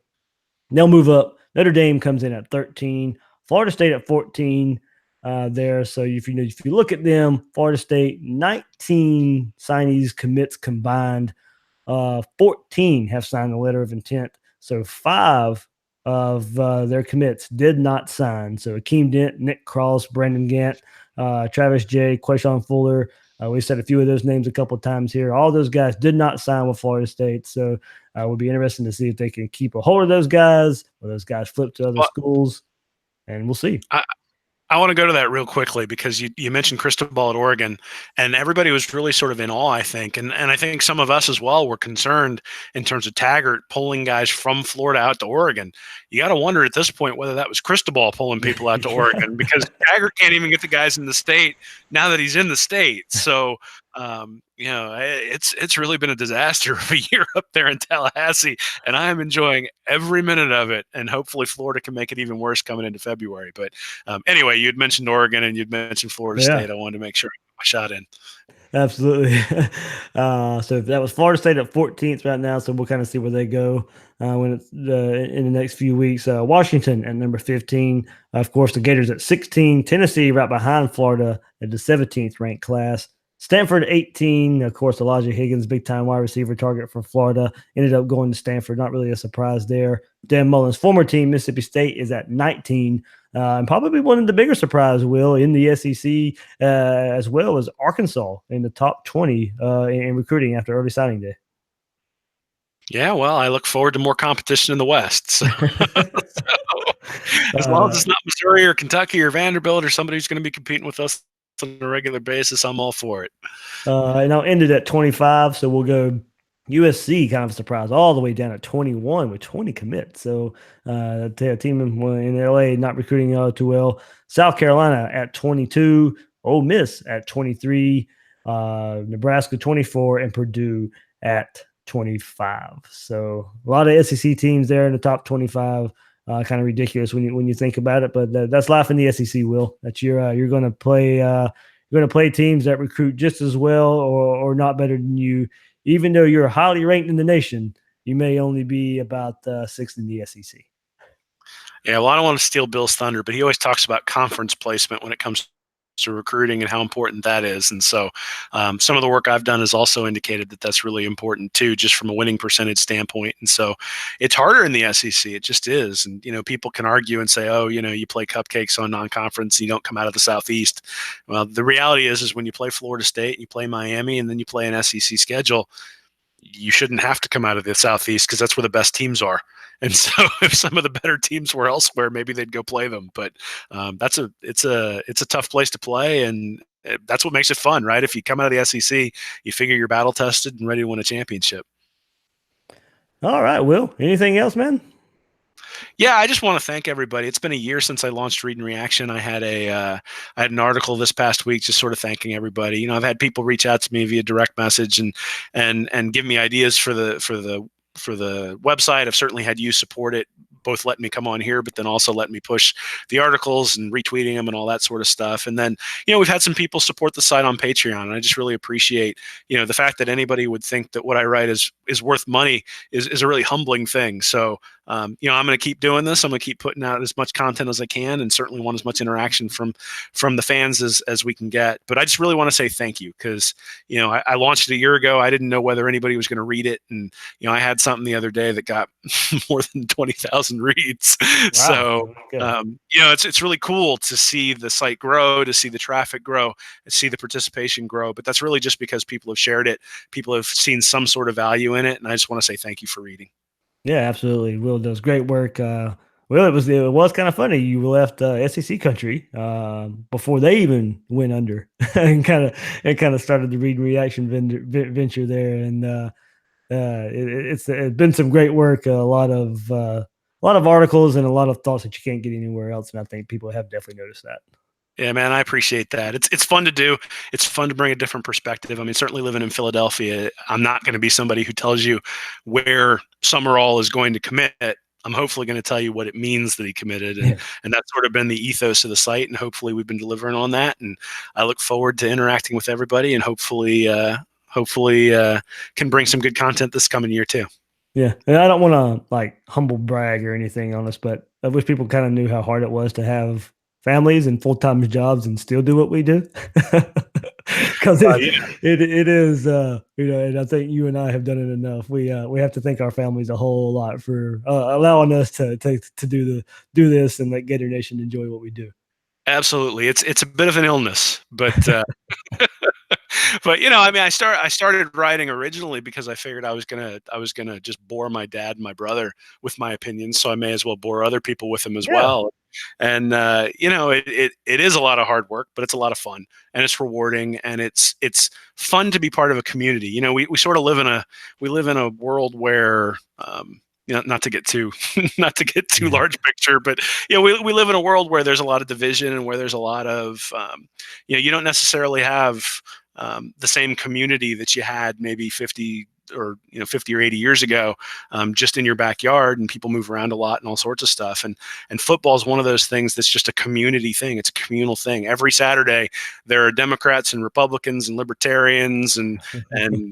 they'll move up. Notre Dame comes in at 13, Florida State at 14 there. So if you look at them, Florida State 19 signees commits combined. 14 have signed a letter of intent. So 5 of their commits did not sign. So Akeem Dent, Nick Cross, Brandon Gant, Travis J, Quayshawn Fuller. We said a few of those names a couple of times here. All those guys did not sign with Florida State. So it would be interesting to see if they can keep a hold of those guys or those guys flip to other schools. And we'll see. I want to go to that real quickly because you mentioned Cristobal at Oregon, and everybody was really sort of in awe, I think. And I think some of us as well were concerned in terms of Taggart pulling guys from Florida out to Oregon. You got to wonder at this point whether that was Cristobal pulling people out to Oregon because Taggart can't even get the guys in the state now that he's in the state. So, it's really been a disaster of a year up there in Tallahassee, and I am enjoying every minute of it. And hopefully Florida can make it even worse coming into February. But anyway, you'd mentioned Oregon and you'd mentioned Florida State. I wanted to make sure I got my shot in. Absolutely. So that was Florida State at 14th right now. So we'll kind of see where they go when it's in the next few weeks. Washington at number 15. Of course, the Gators at 16. Tennessee right behind Florida at the 17th ranked class. Stanford 18. Of course, Elijah Higgins, big-time wide receiver target for Florida, ended up going to Stanford. Not really a surprise there. Dan Mullen's former team, Mississippi State, is at 19. And probably one of the bigger surprises, Will, in the SEC, as well as Arkansas in the top 20 in recruiting after early signing day. Yeah, well, I look forward to more competition in the West. So, as long as it's not Missouri or Kentucky or Vanderbilt or somebody who's going to be competing with us on a regular basis, I'm all for it. And I'll end it at 25, so we'll go USC, kind of a surprise, all the way down at 21 with 20 commits. So a team in LA not recruiting too well. South Carolina at 22, Ole Miss at 23, Nebraska 24, and Purdue at 25. So a lot of SEC teams there in the top 25. Kind of ridiculous when you think about it, but that's life in the SEC. Will, that you're going to play teams that recruit just as well or not better than you. Even though you're highly ranked in the nation, you may only be about sixth in the SEC. Yeah, well, I don't want to steal Bill's thunder, but he always talks about conference placement when it comes to recruiting and how important that is. And so some of the work I've done has also indicated that that's really important too, just from a winning percentage standpoint. And so it's harder in the SEC. It just is. And, people can argue and say, oh, you play cupcakes on non-conference, you don't come out of the Southeast. Well, the reality is when you play Florida State, you play Miami, and then you play an SEC schedule, you shouldn't have to come out of the Southeast because that's where the best teams are. And so if some of the better teams were elsewhere, maybe they'd go play them. But it's a tough place to play, and that's what makes it fun, right? If you come out of the SEC, you figure you're battle tested and ready to win a championship. All right, Will. Anything else, man? Yeah, I just want to thank everybody. It's been a year since I launched Read and Reaction. I had an article this past week just sort of thanking everybody. I've had people reach out to me via direct message and give me ideas for the website. I've certainly had you support it, both letting me come on here, but then also letting me push the articles and retweeting them and all that sort of stuff. And then, we've had some people support the site on Patreon. And I just really appreciate, the fact that anybody would think that what I write is worth money is a really humbling thing. So, I'm going to keep doing this. I'm going to keep putting out as much content as I can, and certainly want as much interaction from the fans as we can get. But I just really want to say thank you because, I launched it a year ago. I didn't know whether anybody was going to read it. And, I had something the other day that got more than 20,000 reads. Wow. So, it's really cool to see the site grow, to see the traffic grow, to see the participation grow. But that's really just because people have shared it. People have seen some sort of value in it. And I just want to say thank you for reading. Yeah, absolutely. Will does great work. Well, it was kind of funny. You left SEC country before they even went under, and kind of started the Read and Reaction venture there. And it's been some great work. A lot of articles and a lot of thoughts that you can't get anywhere else. And I think people have definitely noticed that. Yeah, man, I appreciate that. It's fun to do. It's fun to bring a different perspective. I mean, certainly living in Philadelphia, I'm not going to be somebody who tells you where Summerall is going to commit. I'm hopefully going to tell you what it means that he committed, and that's sort of been the ethos of the site, and hopefully we've been delivering on that. And I look forward to interacting with everybody, and hopefully can bring some good content this coming year too. Yeah, and I don't want to like humble brag or anything on us, but I wish people kind of knew how hard it was to have families and full-time jobs and still do what we do. Because it is, and I think you and I have done it enough. We have to thank our families a whole lot for allowing us to do this and let Gator Nation enjoy what we do. Absolutely, it's a bit of an illness, but but I mean, I started writing originally because I figured I was gonna just bore my dad and my brother with my opinions, so I may as well bore other people with them as well. And it is a lot of hard work, but it's a lot of fun, and it's rewarding, and it's fun to be part of a community. We sort of live in a world where not to get too large picture, but we live in a world where there's a lot of division and where there's a lot of you don't necessarily have the same community that you had maybe 50 or 80 years ago, just in your backyard, and people move around a lot and all sorts of stuff. And football is one of those things that's just a community thing. It's a communal thing. Every Saturday, there are Democrats and Republicans and libertarians and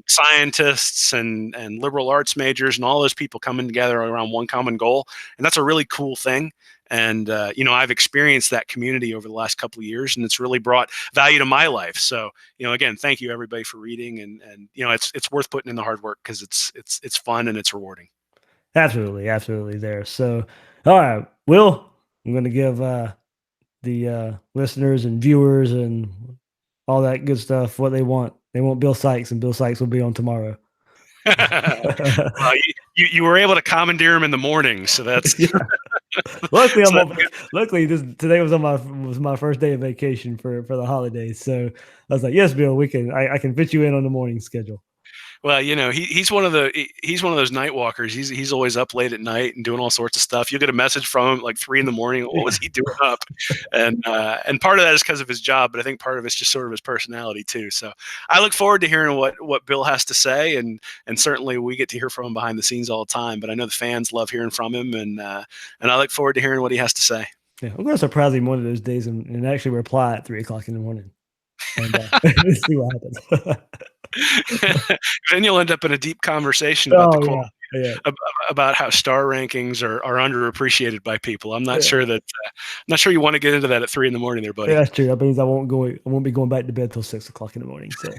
scientists and liberal arts majors and all those people coming together around one common goal. And that's a really cool thing. And I've experienced that community over the last couple of years, and it's really brought value to my life. So again, thank you everybody for reading, and it's worth putting in the hard work because it's fun and it's rewarding. Absolutely there. So all right, Will, I'm going to give the listeners and viewers and all that good stuff what they want. They want Bill Sykes, and Bill Sykes will be on tomorrow. Well, you were able to commandeer him in the morning, so that's luckily today was my first day of vacation for the holidays, so I was like, yes, Bill, I can fit you in on the morning schedule. Well, he's one of those night walkers. He's always up late at night and doing all sorts of stuff. You'll get a message from him like 3 a.m. What was he doing up? And part of that is because of his job, but I think part of it's just sort of his personality too. So I look forward to hearing what Bill has to say, and certainly we get to hear from him behind the scenes all the time. But I know the fans love hearing from him, and I look forward to hearing what he has to say. Yeah, I'm going to surprise him one of those days and actually reply at 3 o'clock in the morning. And see what happens. Then you'll end up in a deep conversation about how star rankings are underappreciated by people. I'm not sure you want to get into that at 3 a.m, there, buddy. Yeah, that's true. That means I won't be going back to bed till 6 o'clock in the morning. So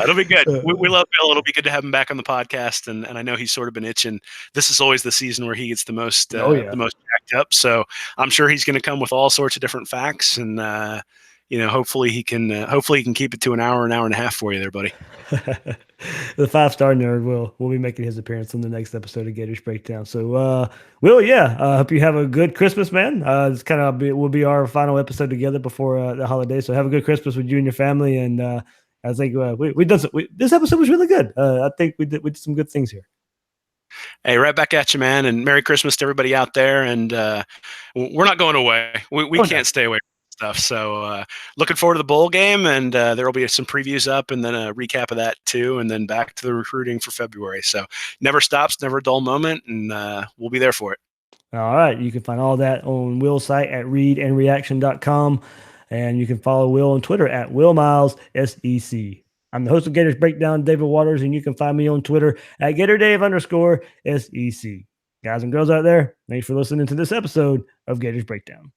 it'll be good. We love Bill. It'll be good to have him back on the podcast, and I know he's sort of been itching. This is always the season where he gets the most jacked up. So I'm sure he's going to come with all sorts of different facts, and hopefully he can keep it to an hour and a half for you there, buddy. The 5-star nerd will be making his appearance on the next episode of Gators Breakdown. So, Will, hope you have a good Christmas, man. It's kind of will be our final episode together before the holidays. So have a good Christmas with you and your family. And I think this episode was really good. I think we did some good things here. Hey, right back at you, man. And Merry Christmas to everybody out there. And we're not going away. We can't stay away. Stuff. So looking forward to the bowl game, and there will be some previews up and then a recap of that too, and then back to the recruiting for February. So never stops, never a dull moment, and we'll be there for it. All right. You can find all that on Will's site at readandreaction.com, and you can follow Will on Twitter at WillMilesSEC. I'm the host of Gators Breakdown, David Waters, and you can find me on Twitter at GatorDave_SEC. Guys and girls out there, thanks for listening to this episode of Gators Breakdown.